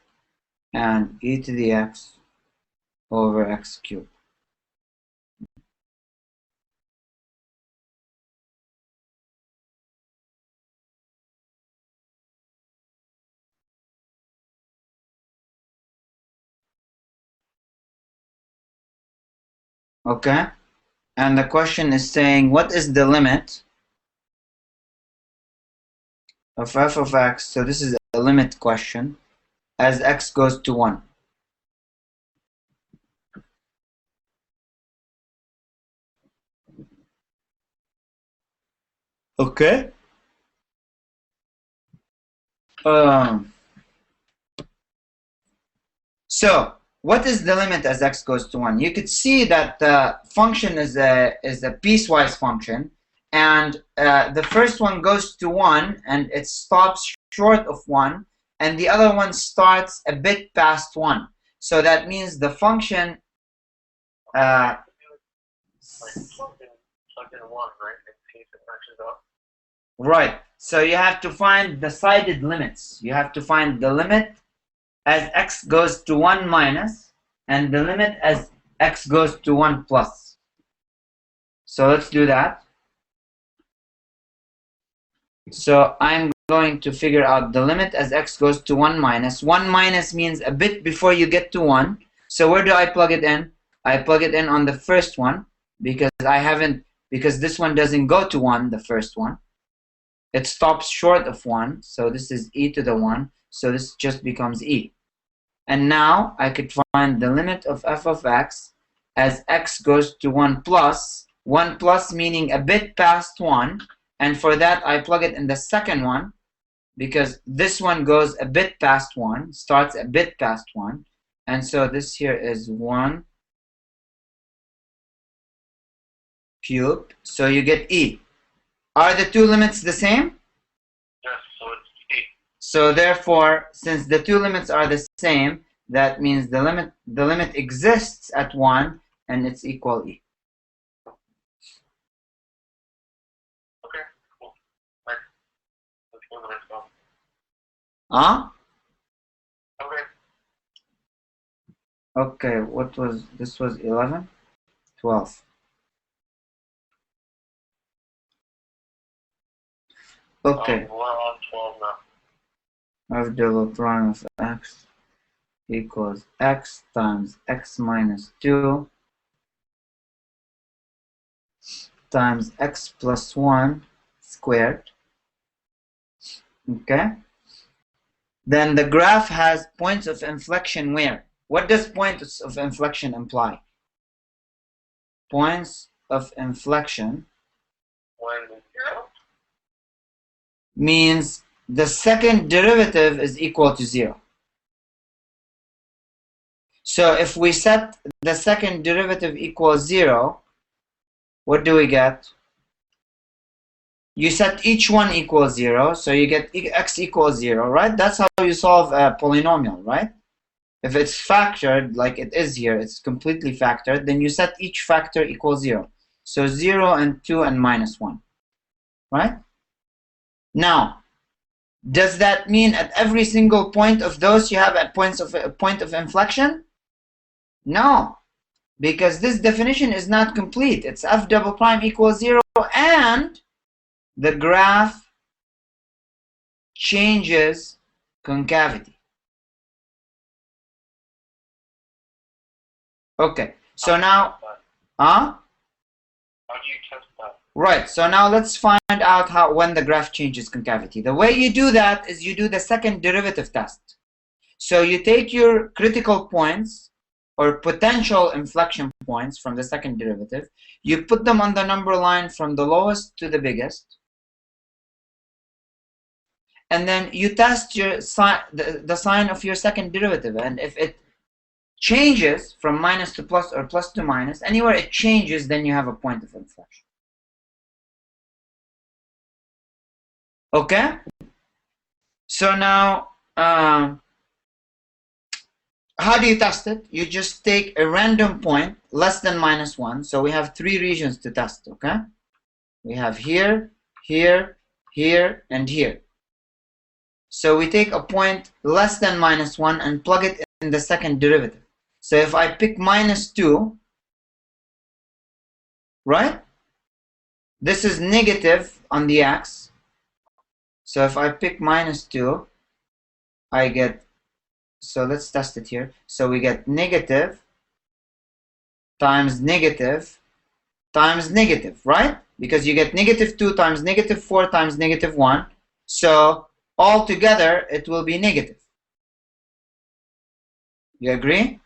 and e to the x over x cubed. Okay? And the question is saying what is the limit of f of x, so this is a limit question, as x goes to 1. Okay? So what is the limit as x goes to 1? You could see that the function is a piecewise function, and the first one goes to 1 and it stops short of 1, and the other one starts a bit past 1. So that means the function Like plug in 1, right? And see if it matches up. right. So you have to find the sided limits. You have to find the limit as x goes to 1 minus and the limit as x goes to 1 plus. So let's do that. So I'm going to figure out the limit as x goes to 1 minus. 1 minus means a bit before you get to 1. So where do I plug it in? I plug it in on the first one because because this one doesn't go to 1, the first one. It stops short of 1. So this is e to the 1. So this just becomes e. And now I could find the limit of f of x as x goes to 1 plus. 1 plus meaning a bit past 1. And for that, I plug it in the second one because this one goes a bit past 1, starts a bit past 1. And so this here is 1 cubed. So you get e. Are the two limits the same? Yes, so it's e. So therefore, since the two limits are the same, that means the limit exists at 1 and it's equal e. Okay, cool. Right. Let's go to the next problem. Huh? Okay. Okay, what was this? Was 11? 12. Okay. We're on 12 now. F double prime of x equals x times x minus 2 times x plus 1 squared. Okay. Then the graph has points of inflection where? What does points of inflection imply? Points of inflection When 0? means the second derivative is equal to 0. So if we set the second derivative equals 0, what do we get? You set each one equals 0, so you get x equals 0, right? That's how you solve a polynomial, right? If it's factored, like it is here, it's completely factored, then you set each factor equals 0. So 0 and 2 and minus 1, right? Now, does that mean at every single point of those you have a point of inflection? No, because this definition is not complete. It's f double prime equals 0 and the graph changes concavity. Okay, so now, How do you test that? right, so now let's find out when the graph changes concavity. The way you do that is you do the second derivative test. So you take your critical points or potential inflection points from the second derivative, you put them on the number line from the lowest to the biggest, and then you test your the sign of your second derivative, and if it changes from minus to plus or plus to minus, anywhere it changes, then you have a point of inflection. Okay? So now, how do you test it? You just take a random point less than minus 1. So we have 3 regions to test, okay? We have here, here, here, and here. So we take a point less than minus 1 and plug it in the second derivative. So if I pick minus 2, right? This is negative on the x. So if I pick minus 2, I get, so let's test it here. So we get negative times negative times negative, right? Because you get negative 2 times negative 4 times negative 1. So altogether, it will be negative. You agree?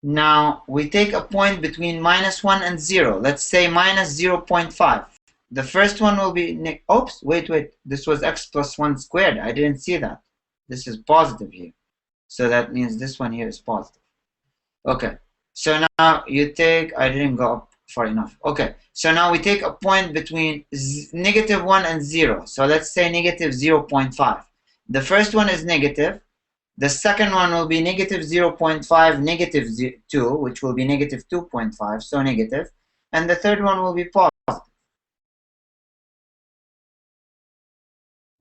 Now, we take a point between minus 1 and 0. Let's say minus 0.5. The first one will be, oops, wait. This was x plus 1 squared. I didn't see that. This is positive here. So that means this one here is positive. Okay, so now you take, I didn't go up far enough. Okay, so now we take a point between -1 and 0. So let's say negative 0.5. The first one is negative. The second one will be negative 0.5, negative 2, which will be negative 2.5, so negative. And the third one will be positive.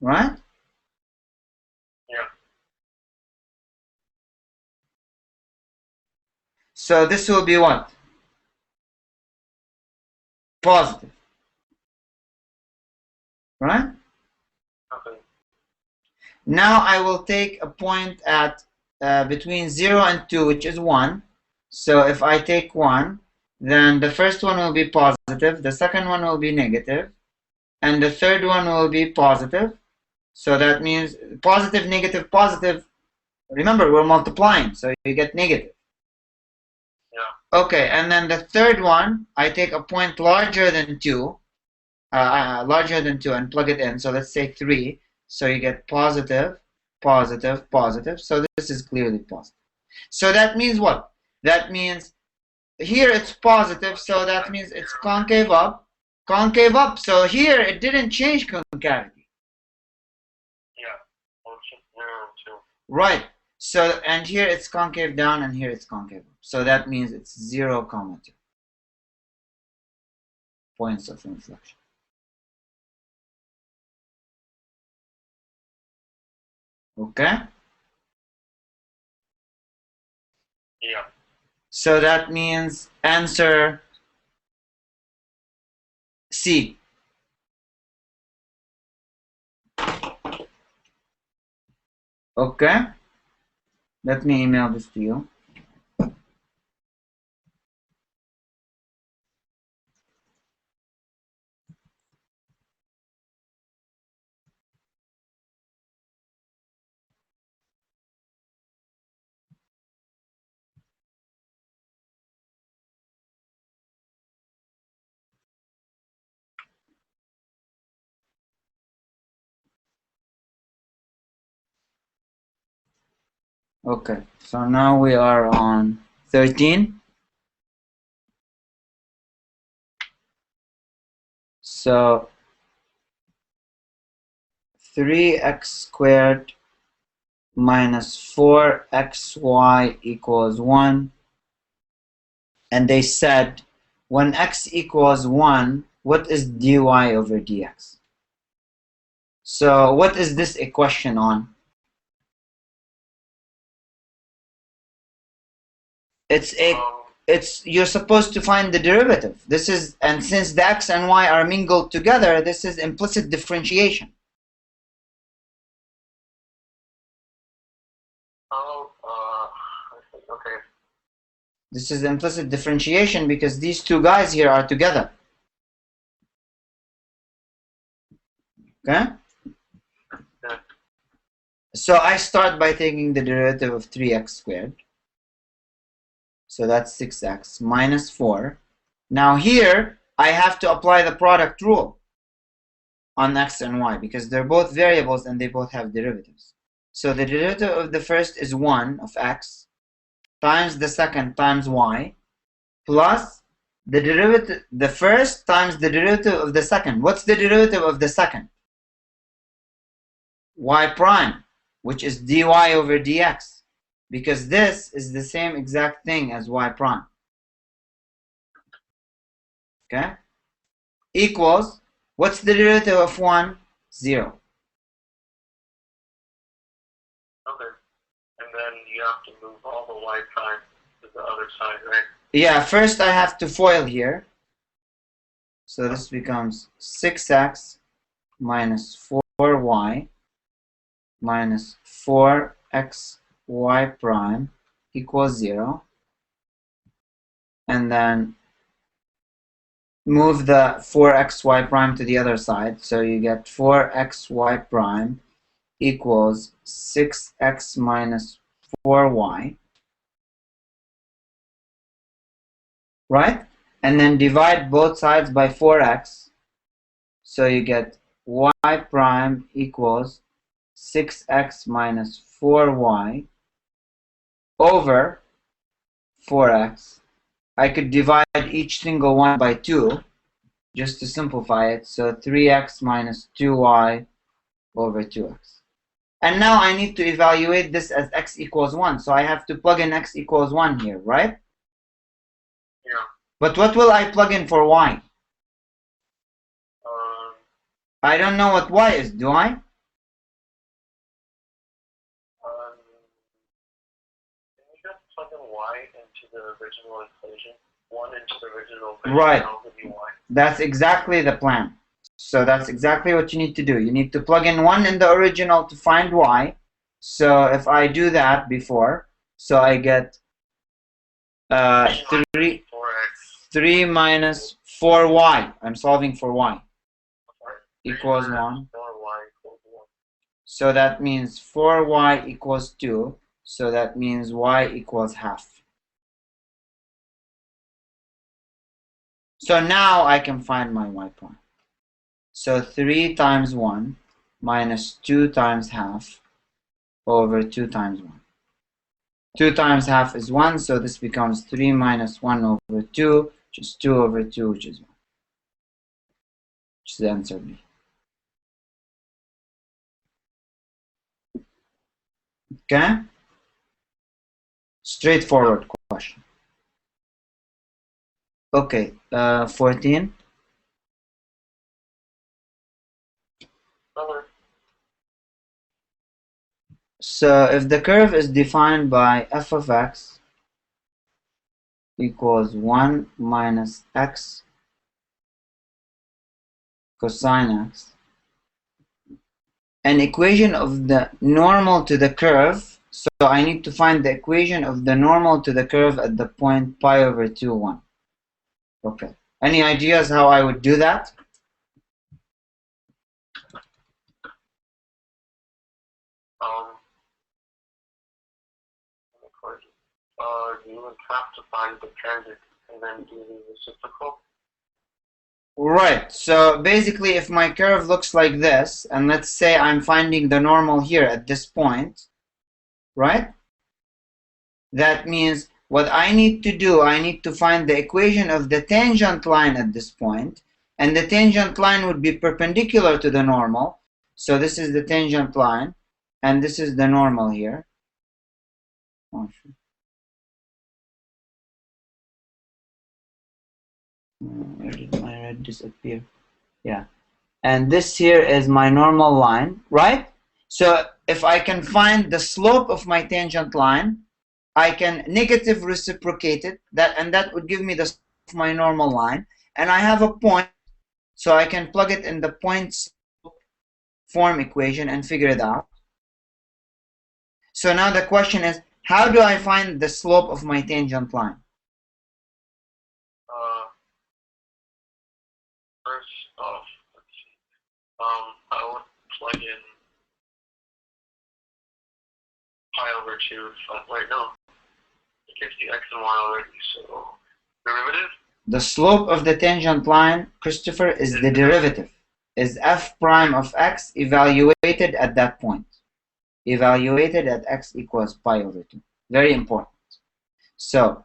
Right? Yeah. So this will be what? Positive. Right? Okay. Now I will take a point at between 0 and 2, which is 1. So if I take 1, then the first one will be positive, the second one will be negative, and the third one will be positive. So that means positive, negative, positive. Remember, we're multiplying, so you get negative. Yeah. Okay, and then the third one, I take a point larger than 2, and plug it in. So let's say 3. So you get positive, positive, positive. So this is clearly positive. So that means what? That means here it's positive, so that means it's concave up, concave up. So here it didn't change concavity. Yeah. Well, it's just 0 and 2. Right. So, and here it's concave down, and here it's concave up. So that means it's 0, 2 points of inflection. Okay? Yeah. So that means answer C. Okay? Let me email this to you. Okay, so now we are on 13. So 3x squared minus 4xy equals 1. And they said when x equals 1, what is dy over dx? So what is this equation on? You're supposed to find the derivative. This is, and since the x and y are mingled together, this is implicit differentiation. Oh, okay. This is implicit differentiation because these two guys here are together. Okay? Yeah. So I start by taking the derivative of 3x squared. So that's 6x minus 4. Now here, I have to apply the product rule on x and y because they're both variables and they both have derivatives. So the derivative of the first is 1 of x times the second times y plus the derivative, the first times the derivative of the second. What's the derivative of the second? Y prime, which is dy over dx, because this is the same exact thing as y prime. Okay? Equals, what's the derivative of 1? 0. Okay. And then you have to move all the y prime to the other side, right? Yeah, first I have to FOIL here. So this becomes 6x minus 4y minus 4xy prime equals 0. And then move the 4xy prime to the other side. So you get 4xy prime equals 6x minus 4y. Right? And then divide both sides by 4x. So you get y prime equals 6x minus 4y over 4x. I could divide each single one by 2 just to simplify it. So 3x minus 2y over 2x. And now I need to evaluate this as x equals 1. So I have to plug in x equals 1 here, right? Yeah. But what will I plug in for y? I don't know what y is, do I? Can you just plug in y into the original equation? 1 into the original equation. Right. That'll give you y. That's exactly the plan. So that's exactly what you need to do. You need to plug in 1 in the original to find y. So if I do that before, so I get 3 minus 4y. I'm solving for y. Equals 1. 4y equals 1. So that means 4y equals 2. So that means y equals half. So now I can find my y prime. So 3 times 1 minus 2 times half over 2 times 1. 2 times half is 1, so this becomes 3 minus 1 over 2, which is 2 over 2, which is 1. Which is the answer B. Okay? Straightforward question. Okay, 14. So if the curve is defined by f of x equals 1 minus x cosine x, an equation of the normal to the curve, so I need to find the equation of the normal to the curve at the point pi over 2, 1. Okay. Any ideas how I would do that? You would have to find the tangent and then do the reciprocal. Right. So basically, if my curve looks like this, and let's say I'm finding the normal here at this point, right? That means what I need to do, I need to find the equation of the tangent line at this point, and the tangent line would be perpendicular to the normal. So this is the tangent line, and this is the normal here. Oh, sure. Where did my red disappear? Yeah. And this here is my normal line, right? So if I can find the slope of my tangent line, I can negative reciprocate it, and that would give me the slope of my normal line. And I have a point, so I can plug it in the point slope form equation and figure it out. So now the question is, how do I find the slope of my tangent line? First off, let's see. I would plug in pi over 2. Wait, no. It gives you x and y already, so derivative? The slope of the tangent line, Christopher, is the derivative. Is f prime of x evaluated at that point. Evaluated at x equals pi over 2. Very important. So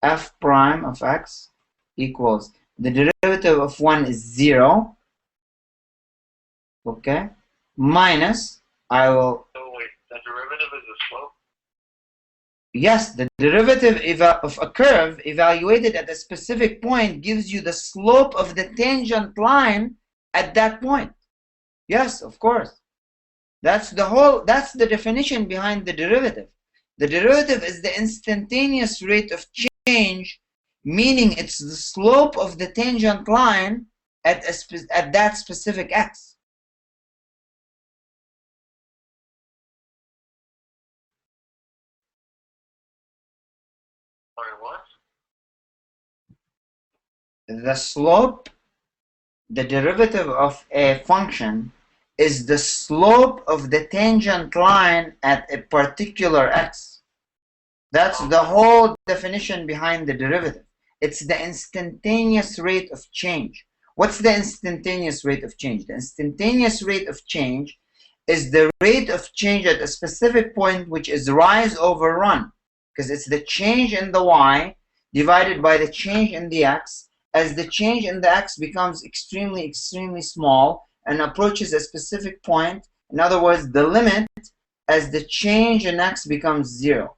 f prime of x equals, the derivative of 1 is 0. Okay? Minus, I will... Oh wait, the derivative is the slope? Yes, the derivative of a curve evaluated at a specific point gives you the slope of the tangent line at that point. Yes, of course. That's the definition behind the derivative. The derivative is the instantaneous rate of change, meaning it's the slope of the tangent line at that specific x. Sorry, what? The slope, the derivative of a function, is the slope of the tangent line at a particular x. That's the whole definition behind the derivative. It's the instantaneous rate of change. What's the instantaneous rate of change? The instantaneous rate of change is the rate of change at a specific point, which is rise over run. because it's the change in the y divided by the change in the x. As the change in the x becomes extremely small and approaches a specific point, in other words, the limit as the change in x becomes 0.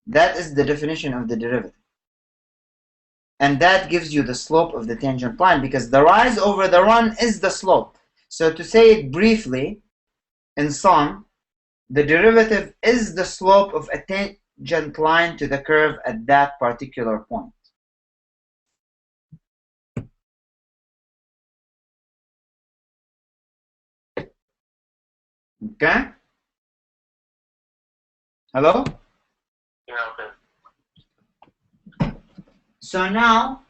That is the definition of the derivative. And that gives you the slope of the tangent line, because the rise over the run is the slope. So to say it briefly, in sum, the derivative is the slope of a tangent line to the curve at that particular point. Okay? Hello? Yeah, okay. So now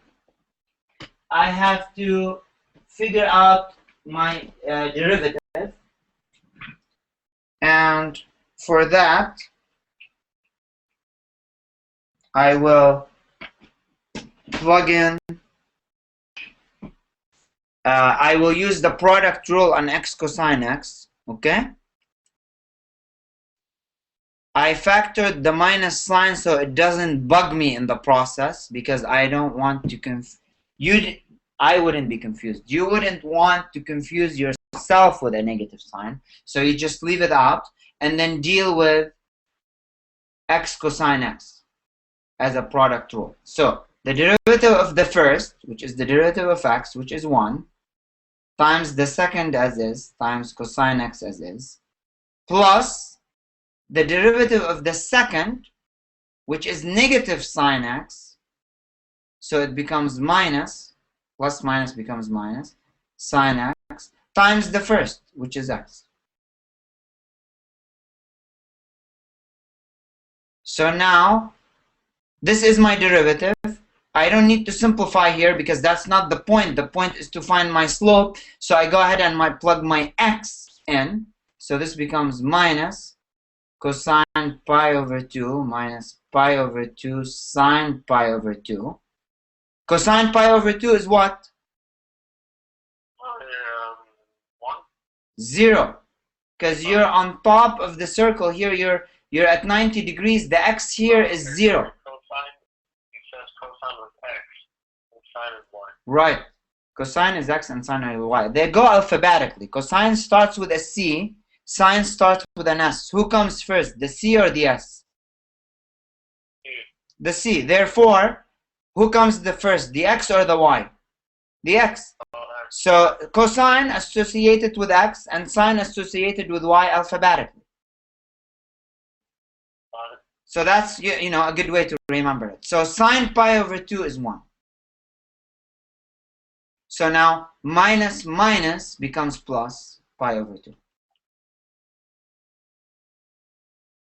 I have to figure out my derivative, and for that I will plug in, I will use the product rule on x cosine x, okay? I factored the minus sign so it doesn't bug me in the process, because I don't want to I wouldn't be confused. You wouldn't want to confuse yourself with a negative sign, so you just leave it out and then deal with x cosine x as a product rule. So the derivative of the first, which is the derivative of x, which is 1, times the second as is, times cosine x as is, plus the derivative of the second, which is negative sine x, so it becomes minus, plus minus becomes minus, sine x, times the first, which is x. So now, this is my derivative. I don't need to simplify here because that's not the point. The point is to find my slope. So I go ahead and plug my x in. So this becomes minus cosine pi over 2 minus pi over 2 sine pi over 2. Cosine pi over 2 is what? 1. 0. Because you're on top of the circle here. You're at 90 degrees. The x here is 0. Cosine, it says cosine with x and sine is y. Right. Cosine is x and sine is y. They go alphabetically. Cosine starts with a C. Sine starts with an S. Who comes first, the C or the S? The C. Therefore, who comes the first, the X or the Y? The X. So cosine associated with X and sine associated with Y alphabetically. So that's, you know, a good way to remember it. So sine pi over 2 is 1. So now minus minus becomes plus pi over 2.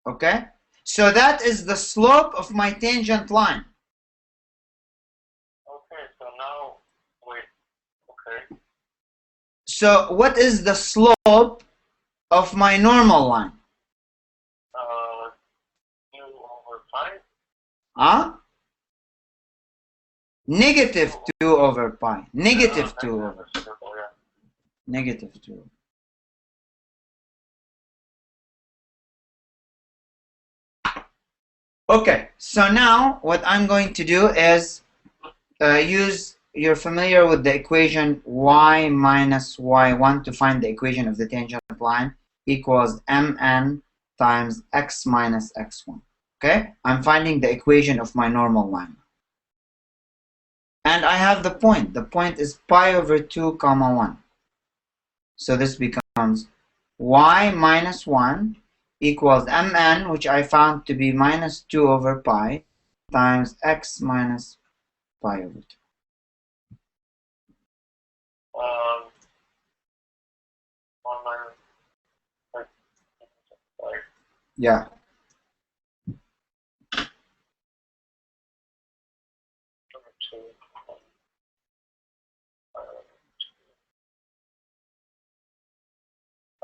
Okay, so that is the slope of my tangent line. Okay, so now, wait, okay. So what is the slope of my normal line? 2 over pi? Huh? Negative 2 over pi. Negative 2 over. Negative 2. Okay, so now what I'm going to do is you're familiar with the equation y minus y1 to find the equation of the tangent line equals mn times x minus x1. Okay, I'm finding the equation of my normal line. And I have the point. The point is pi over 2 comma 1. So this becomes y minus 1 equals mn, which I found to be minus 2 over pi, times x minus pi over 2. Yeah.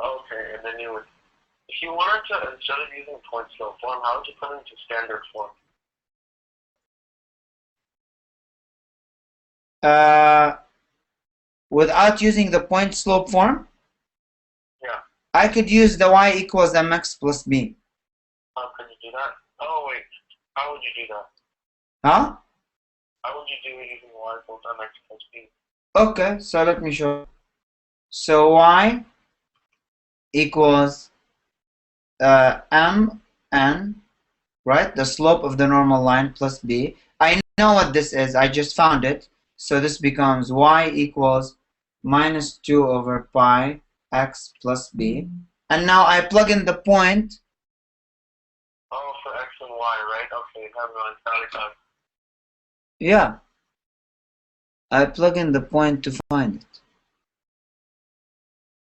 Okay, and then you would, if you wanted to, instead of using point slope form, how would you put it into standard form? Without using the point slope form? Yeah. I could use the y equals mx plus b. How can you do that? Oh, wait. How would you do that? Huh? How would you do it using y equals mx plus b? Okay, so let me show. So y equals mn, right? The slope of the normal line plus b. I know what this is. I just found it. So this becomes y equals minus 2 over pi x plus b. And now I plug in the point. Oh, for x and y, right? Okay, have it on italic. Yeah. I plug in the point to find it.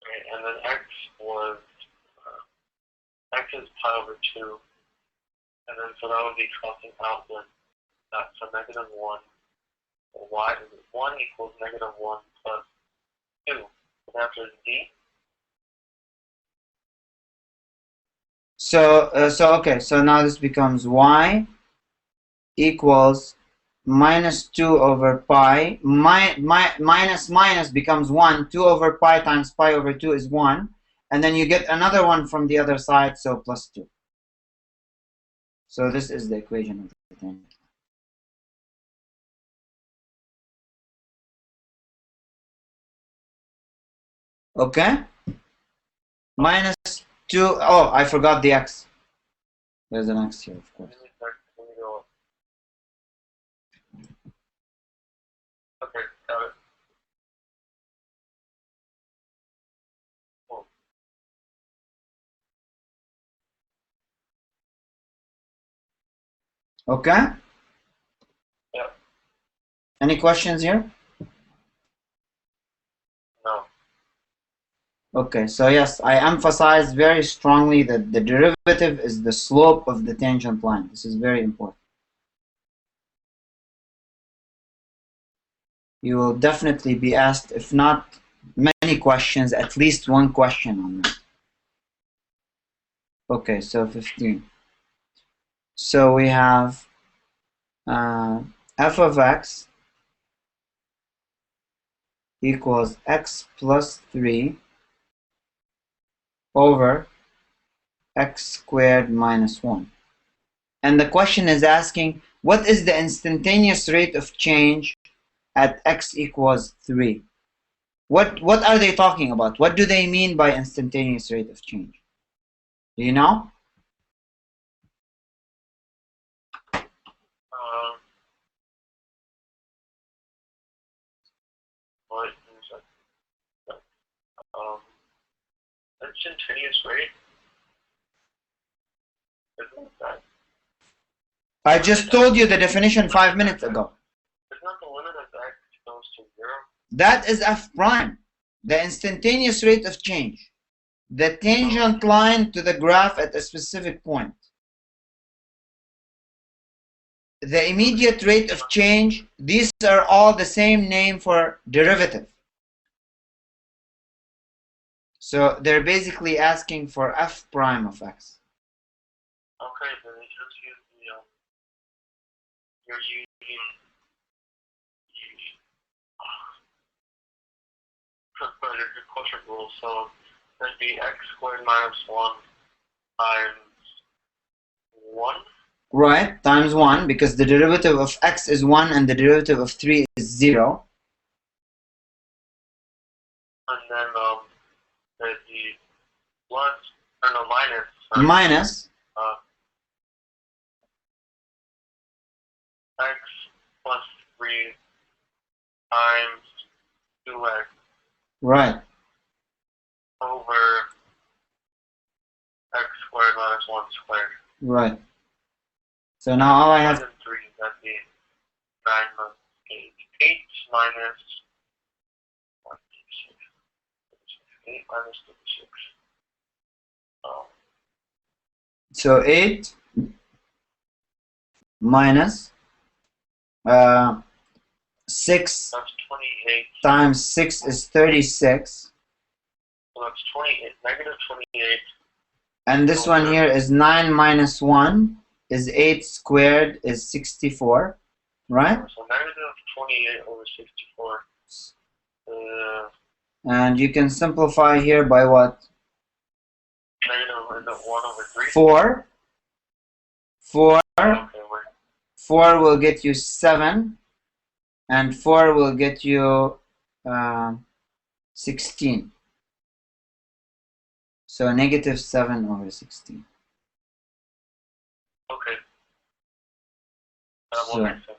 Right, and then x was x is pi over 2, and then so that would be crossing out with that, so negative 1. So y is 1 equals negative 1 plus 2. So the answer is D. So okay, so now this becomes y equals minus 2 over pi, minus minus becomes 1, 2 over pi times pi over 2 is 1, and then you get another one from the other side, so plus 2. So this is the equation of the tangent. Okay? Minus 2, oh, I forgot the x. There's an x here, of course. Let me go up. Okay, got it. Cool. Okay? Yeah. Any questions here? No. Okay, so yes, I emphasize very strongly that the derivative is the slope of the tangent line. This is very important. You will definitely be asked, if not many questions, at least one question on that. Okay, so 15. So we have f of x equals x plus 3 over x squared minus 1. And the question is asking, what is the instantaneous rate of change at x equals 3? What are they talking about? What do they mean by instantaneous rate of change? Do you know? What is that? Instantaneous rate? Isn't that? I just told you the definition 5 minutes ago. Isn't that the limit of x goes to 0? That is f prime, the instantaneous rate of change, the tangent line to the graph at a specific point. The immediate rate of change, these are all the same name for derivative. So they're basically asking for f prime of x. Okay, then you just use the, you're using the quotient rule, so that'd be x squared minus 1 times 1. Right, times 1, because the derivative of x is 1 and the derivative of 3 is 0. And then there's the plus, or no, minus. Minus X plus 3 times 2x right. over x squared minus 1 squared. Right. So now all I have. 3, that'd be 9 minus 8. 8 minus 1, 8 minus 36. So 8 minus 6 That's 28. times 6 is 36. So that's 28, negative 28. And this one here is 9 minus 1 is 8 squared is 64. Right? So negative 28 over 64. And you can simplify here by what? Negative 1 over 3. 4. 4. Okay, 4 will get you 7, and 4 will get you 16. So negative 7 over 16. Okay. That So, will make sense.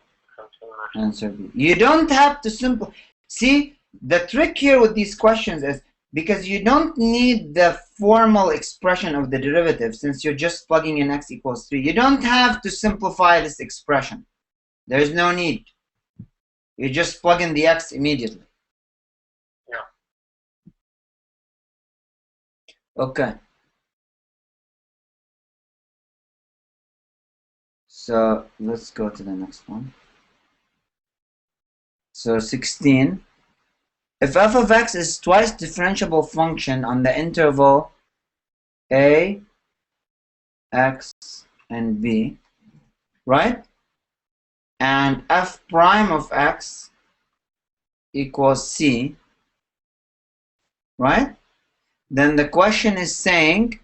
answer B. You don't have to simple. See, the trick here with these questions is because you don't need the formal expression of the derivative since you're just plugging in x equals 3. You don't have to simplify this expression. There's no need. You just plug in the x immediately. Yeah. Okay. So let's go to the next one. So 16. If f of x is twice differentiable function on the interval a, x, and b, right? And f prime of x equals c, right? Then the question is saying,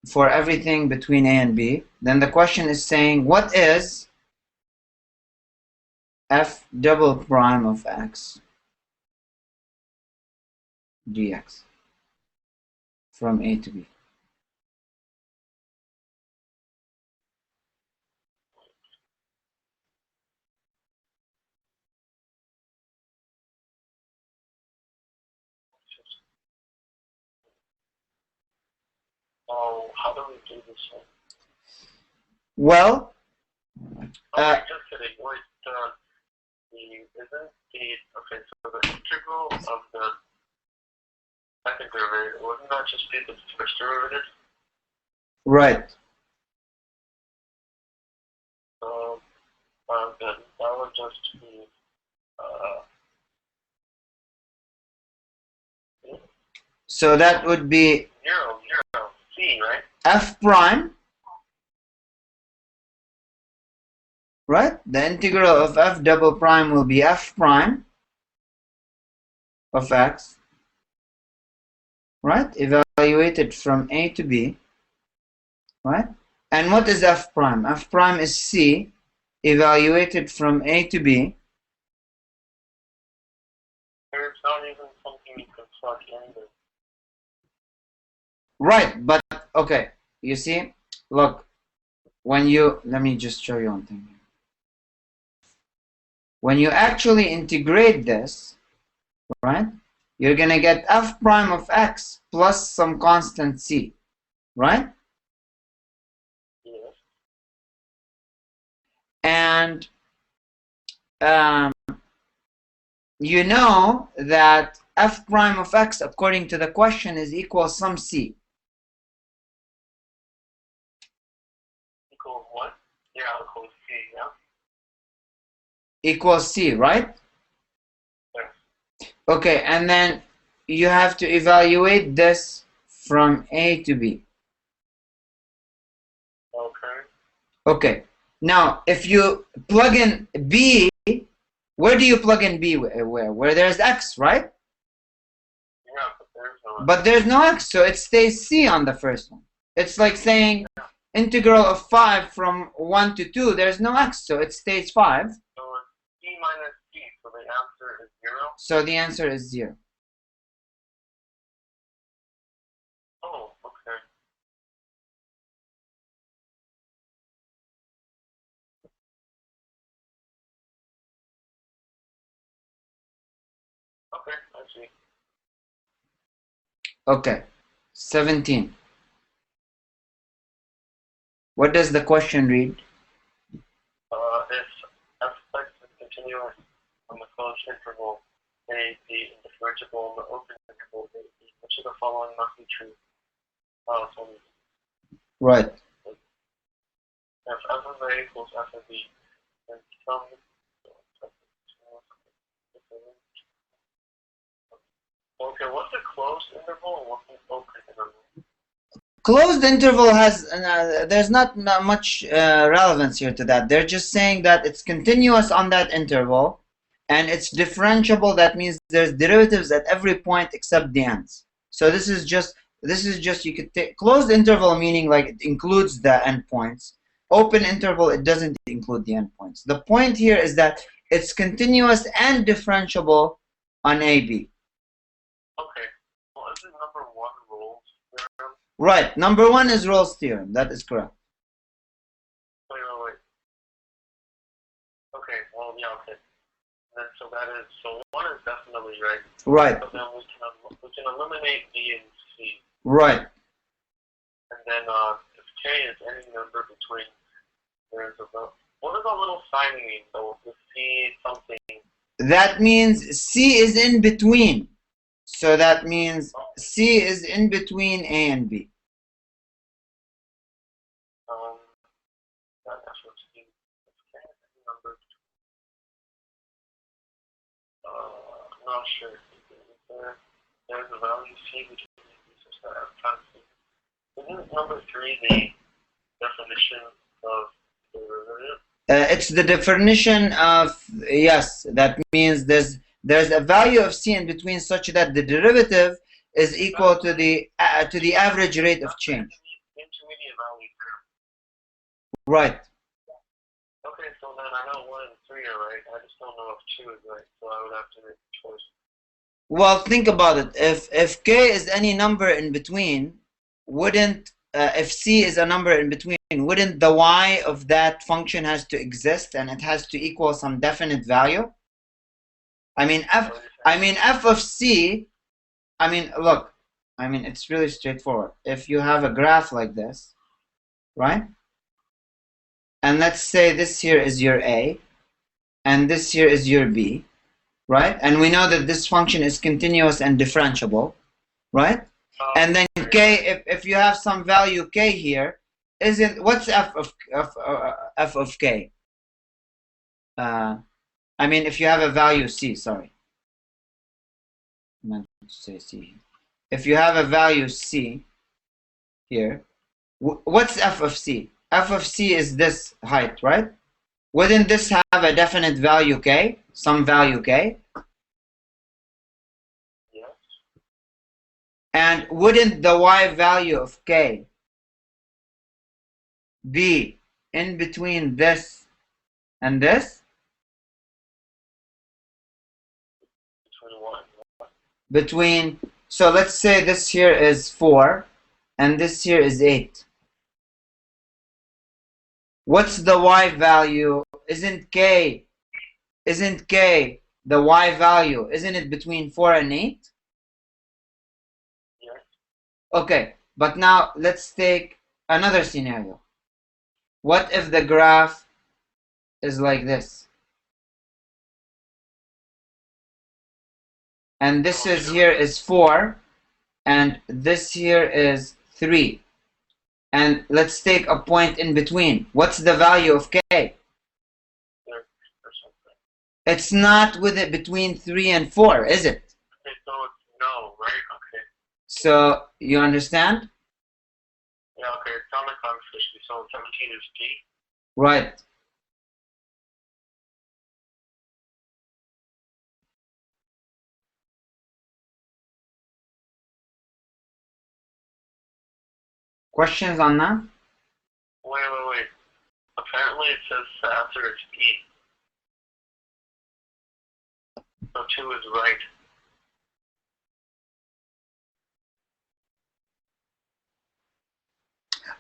for everything between a and b, then the question is saying, what is f double prime of x dx from a to b? Oh, how do we do this one? Well, Okay, just kidding. Wait, okay, so the integral of the second derivative, wouldn't that just be the first derivative? right. Then that would just be, So that would be 0, c, right? f prime, right? The integral of f double prime will be f prime of x, right? Evaluated from a to b, right? And what is f prime? F prime is c, evaluated from a to b. There's not even something you can plug in there. Right, but okay, you see, look, when you, let me just show you one thing here. When you actually integrate this, right, you're going to get f prime of x plus some constant c, right? Yes. And you know that f prime of x, according to the question, is equal some c. Equals what? Yeah, equals c, yeah? Equals c, right? Yeah. Okay, and then you have to evaluate this from a to b. Okay. Okay, now if you plug in b, where do you plug in b? Where there's x, right? Yeah, but there's no. But there's no x, so it stays c on the first one. It's like saying integral of 5 from 1 to 2, there's no x, so it stays 5. So it's c minus c, so the answer is 0? So the answer is 0. Oh, okay. Okay, I see. Okay, 17. What does the question read? If f(x) is continuous on the closed interval a, b, and differentiable on the open interval a, b, which of the following must be true? So Right. if f of a equals f of b, then tell me. Okay, what's a closed interval and what's an open interval? Closed interval has, there's not much relevance here to that. They're just saying that it's continuous on that interval and it's differentiable. That means there's derivatives at every point except the ends. So this is just, you could take closed interval meaning like it includes the endpoints. Open interval, it doesn't include the endpoints. The point here is that it's continuous and differentiable on AB. Okay. Well, isn't number 1 Rolle's theorem? Right. Number 1 is Rolle's theorem. That is correct. Wait. Okay. Well, yeah. Okay. Then so 1 is definitely right. Right. So then we can eliminate B and C. Right. And then if K is any number between, what does a little sign mean though? The C something. That means C is in between. So that means C is in between A and B. That's what C. If K is any number between. Not sure. There's a value C between these such that I'm trying to see. Isn't number 3 the definition of derivative? It's the definition of, yes, that means there's a value of C in between such that the derivative is equal to the average rate of change. Intermediate value term. Right. Okay, so then I know 1 and 3 are right. I just don't know if 2 is right, so I would have to make a choice. Well, think about it. If K is any number in between, wouldn't if C is a number in between, wouldn't the y of that function has to exist and it has to equal some definite value? I mean f of C. Look. It's really straightforward. If you have a graph like this, right? And let's say this here is your A, and this here is your B, right? And we know that this function is continuous and differentiable, right? And then K, if you have some value K here, what's f of K? If you have a value C, sorry. I meant to say C. If you have a value C here, what's f of C? F of C is this height, right? Wouldn't this have a definite value K? Some value K? Yes. And wouldn't the y value of K be in between this and this? Between what? So let's say this here is 4 and this here is 8. What's the y value? Isn't K the y value? Isn't it between 4 and 8? Yes. Okay, but now let's take another scenario. What if the graph is like this? And this here is 4, and this here is 3. And let's take a point in between. What's the value of K? 6 or something. It's not with it between 3 and 4, is it? Okay, so it's no, right? Okay. So, you understand? Yeah, okay, it's not like conversation. So 17 is P. Right. Questions on that? Wait. Apparently it says the answer is E. So 2 is right.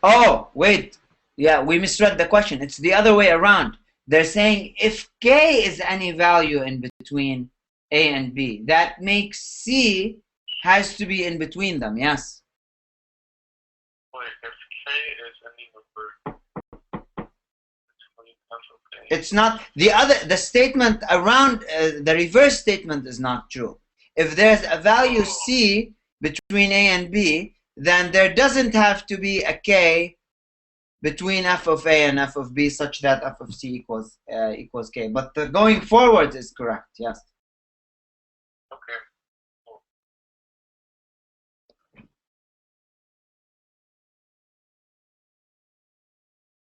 Oh, wait. Yeah, we misread the question. It's the other way around. They're saying if K is any value in between A and B, that makes C has to be in between them, yes. Wait, if K is any number between F of A. It's not the statement around the reverse statement is not true. If there's a value C between A and B, then there doesn't have to be a K between f of A and f of B such that f of C equals K. But the going forward is correct, yes. Okay. Cool.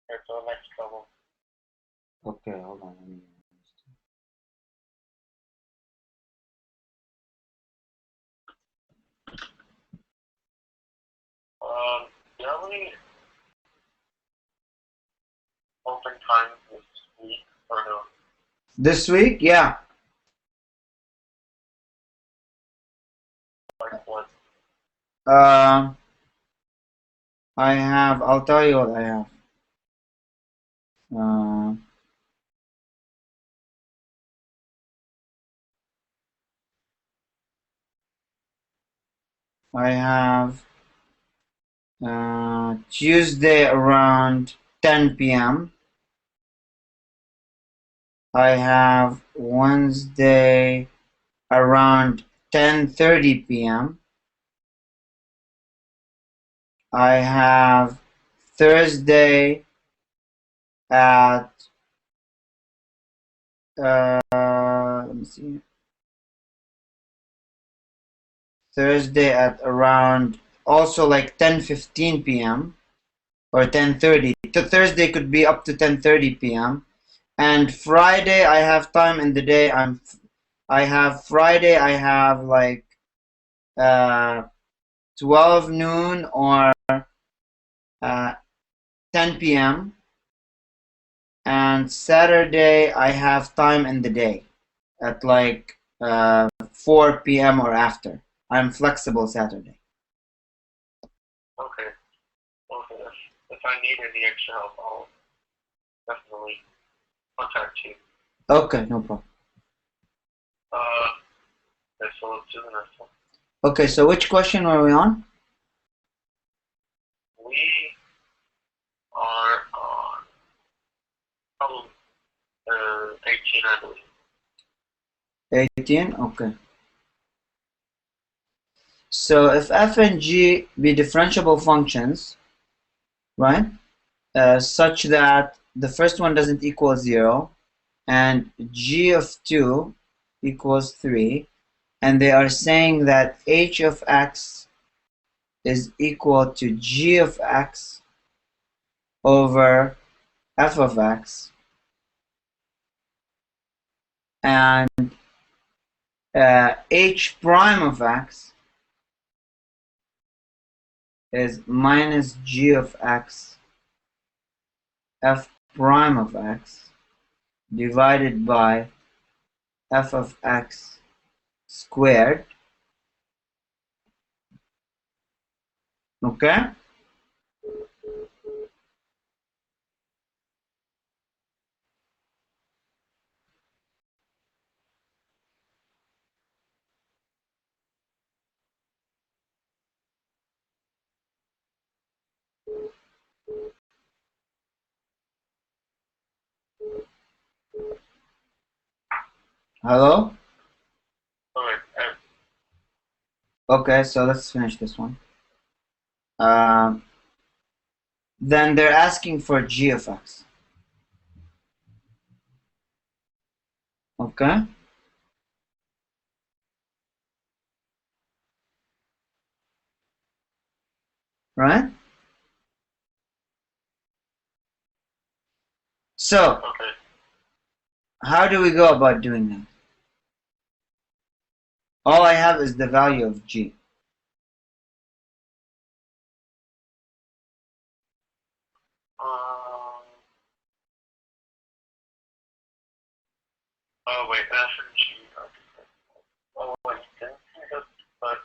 Okay, so next problem. Okay, hold on. Yeah, open time this week or no? This week? Yeah. Like what? I'll tell you what I have. I have Tuesday around 10 p.m. I have Wednesday around 10:30 p.m. I have Thursday at let me see. Thursday at around also like 10:15 p.m. or 10:30. Thursday could be up to 10:30 p.m. And Friday I have time in the day. I have Friday I have like 12 noon or 10 p.m. and Saturday I have time in the day at like 4 p.m. or after. I'm flexible Saturday. Okay. Okay. If I need any extra help, I'll definitely contact you. Okay, no problem. Okay, so let's do the next one. Okay, so which question were we on? We are on problem 18, I believe. 18? Okay. So if f and g be differentiable functions, right, such that the first one doesn't equal 0 and g of 2 equals 3, and they are saying that h of x is equal to g of x over f of x, and h prime of x is minus g of x f prime of x divided by f of x squared. Okay? Hello? Alright, Okay, so let's finish this one. Then they're asking for g of x. Okay? Right? So, okay. how do we go about doing that? All I have is the value of g. Oh wait, F and G. Okay. Oh wait, didn't see this, but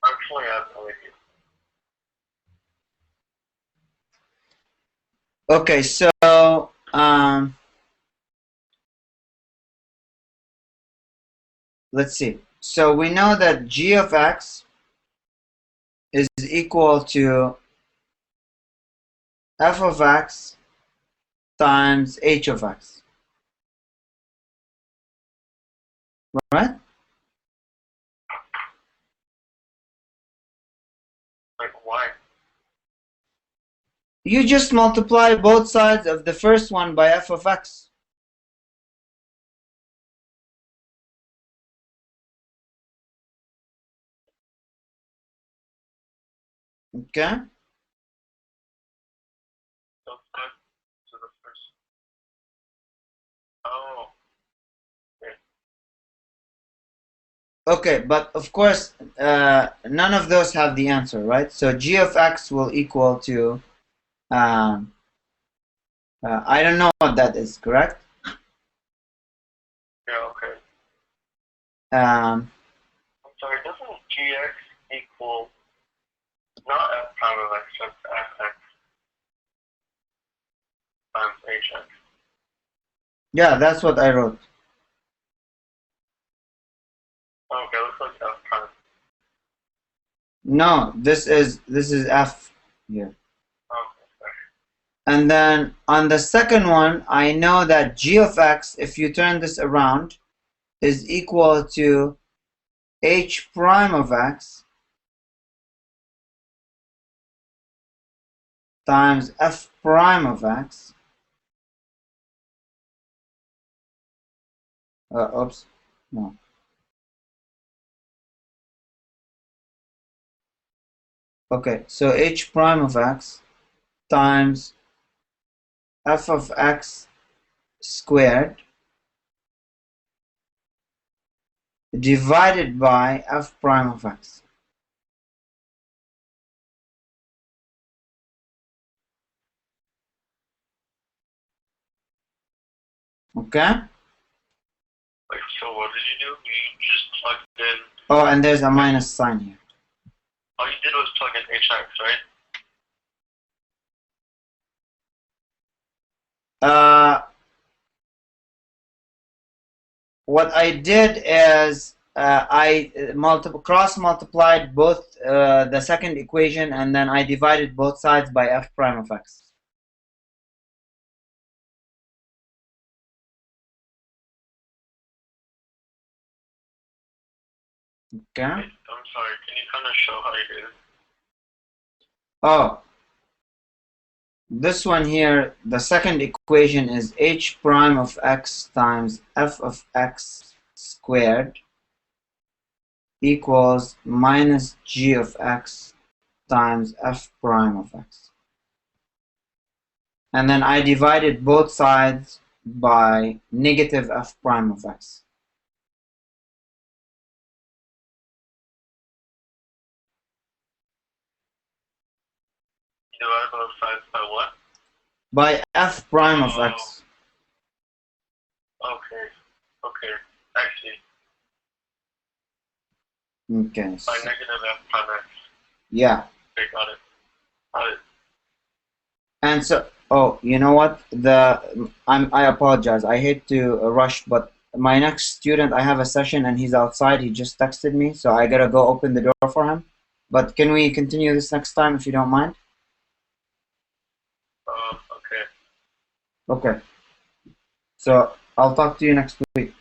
actually I have no idea. Okay, so let's see. So we know that g of x is equal to f of x times h of x. Right? Like why? You just multiply both sides of the first one by f of x. Okay? So back to the first. Oh. Okay, but of course, none of those have the answer, right? So g of x will equal to I don't know what that is, correct? Yeah, okay. Um, I'm sorry, doesn't gx equal not f prime of x, just fx times hx? yeah, that's what I wrote. Okay, looks like f prime. No, this is f here. Okay, sorry. And then on the second one, I know that g of x, if you turn this around, is equal to h prime of x times f prime of x. Oops, no. Okay, so h prime of x times f of x squared divided by f prime of x. Okay? Wait, so what did you do? You just plugged in. Oh, and there's a minus sign here. All you did was plug in hx, right? What I did is I cross multiplied both the second equation, and then I divided both sides by f prime of x. Okay? I'm sorry, can you kind of show how you did it? Oh, this one here, the second equation is h prime of x times f of x squared equals minus g of x times f prime of x. And then I divided both sides by negative f prime of x. You divided both sides by what? By f prime of x. Okay. Okay. I see. Okay. By negative f prime x. Yeah. Okay, got it. Got it. And so, oh, you know what? I apologize. I hate to rush, but my next student, I have a session and he's outside. He just texted me, so I gotta go open the door for him. But can we continue this next time if you don't mind? Okay. Okay. So I'll talk to you next week.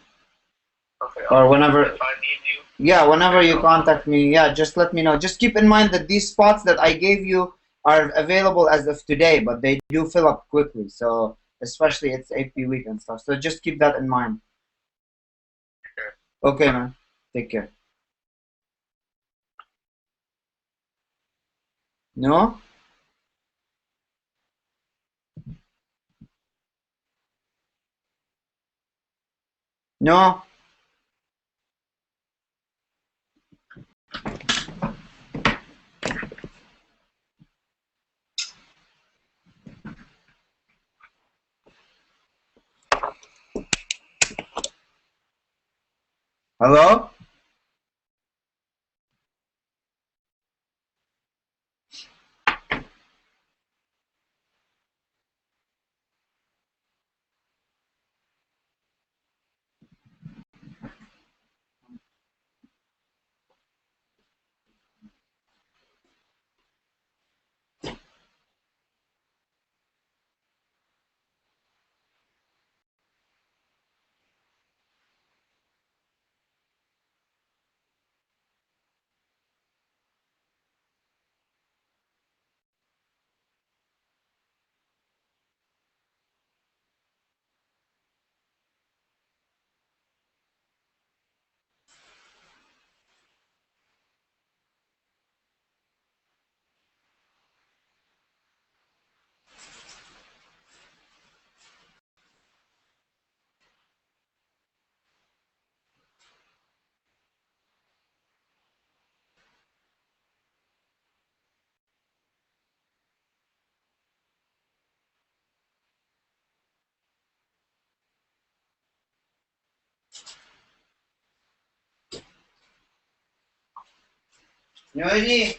Okay. Or whenever. If I need you. Yeah, whenever you contact me, yeah, just let me know. Just keep in mind that these spots that I gave you are available as of today, but they do fill up quickly. So especially it's AP week and stuff. So just keep that in mind. Okay, man. Take care. No? No? Hello? You ready?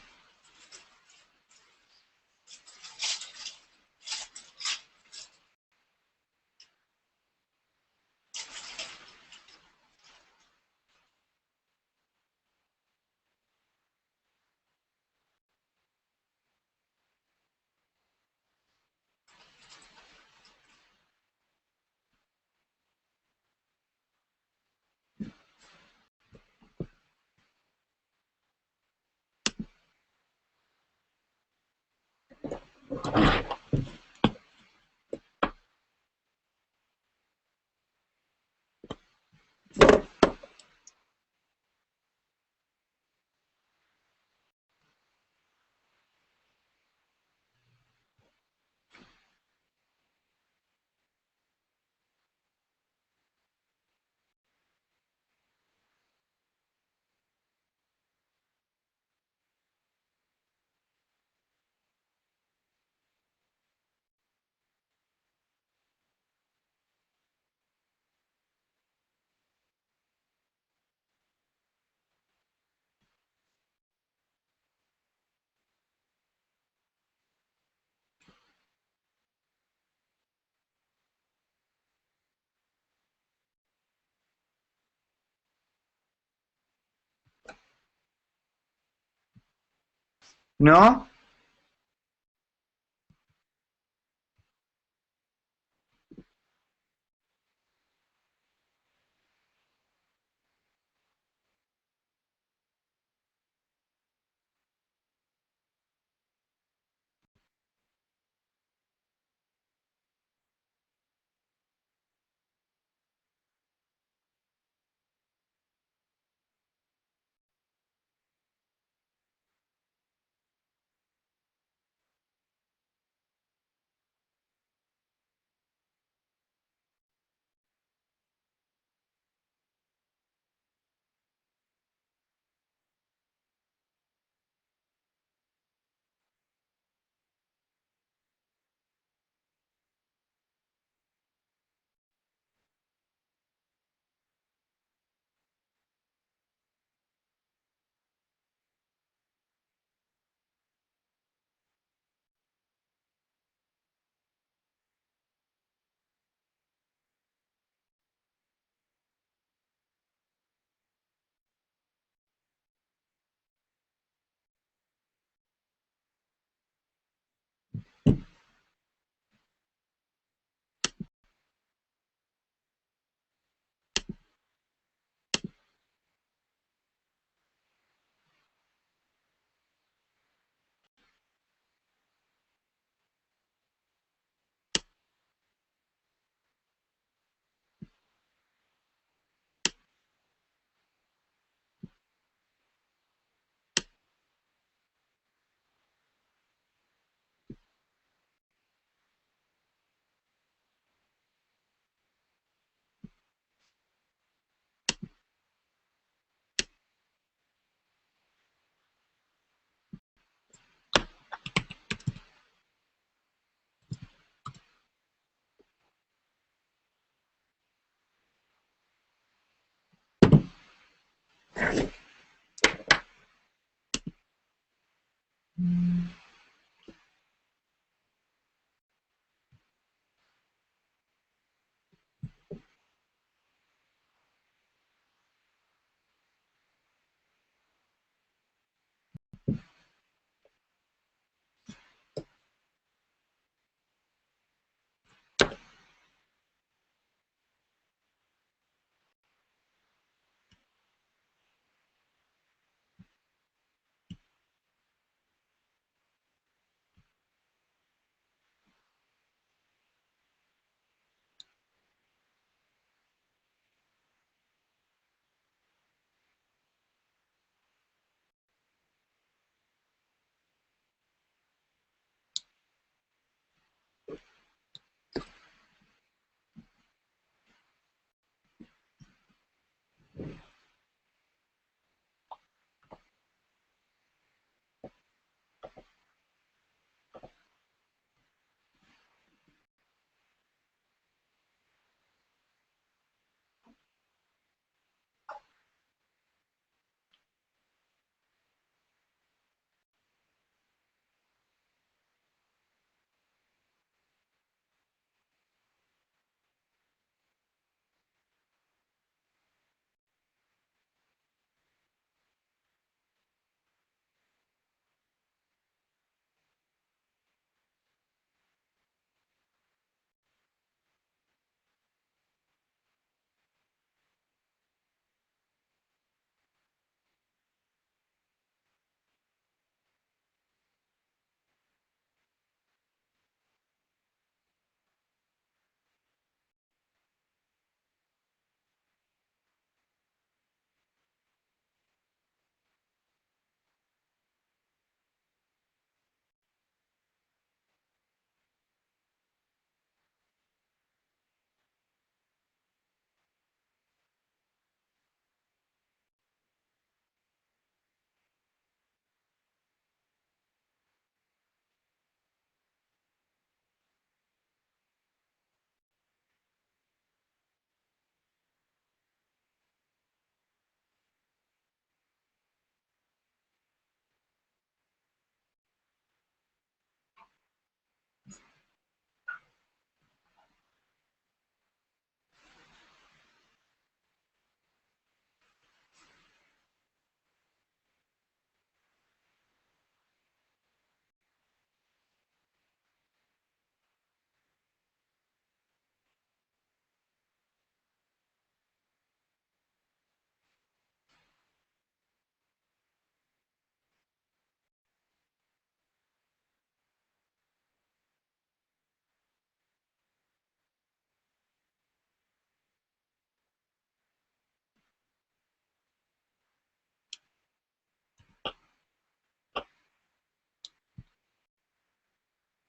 No?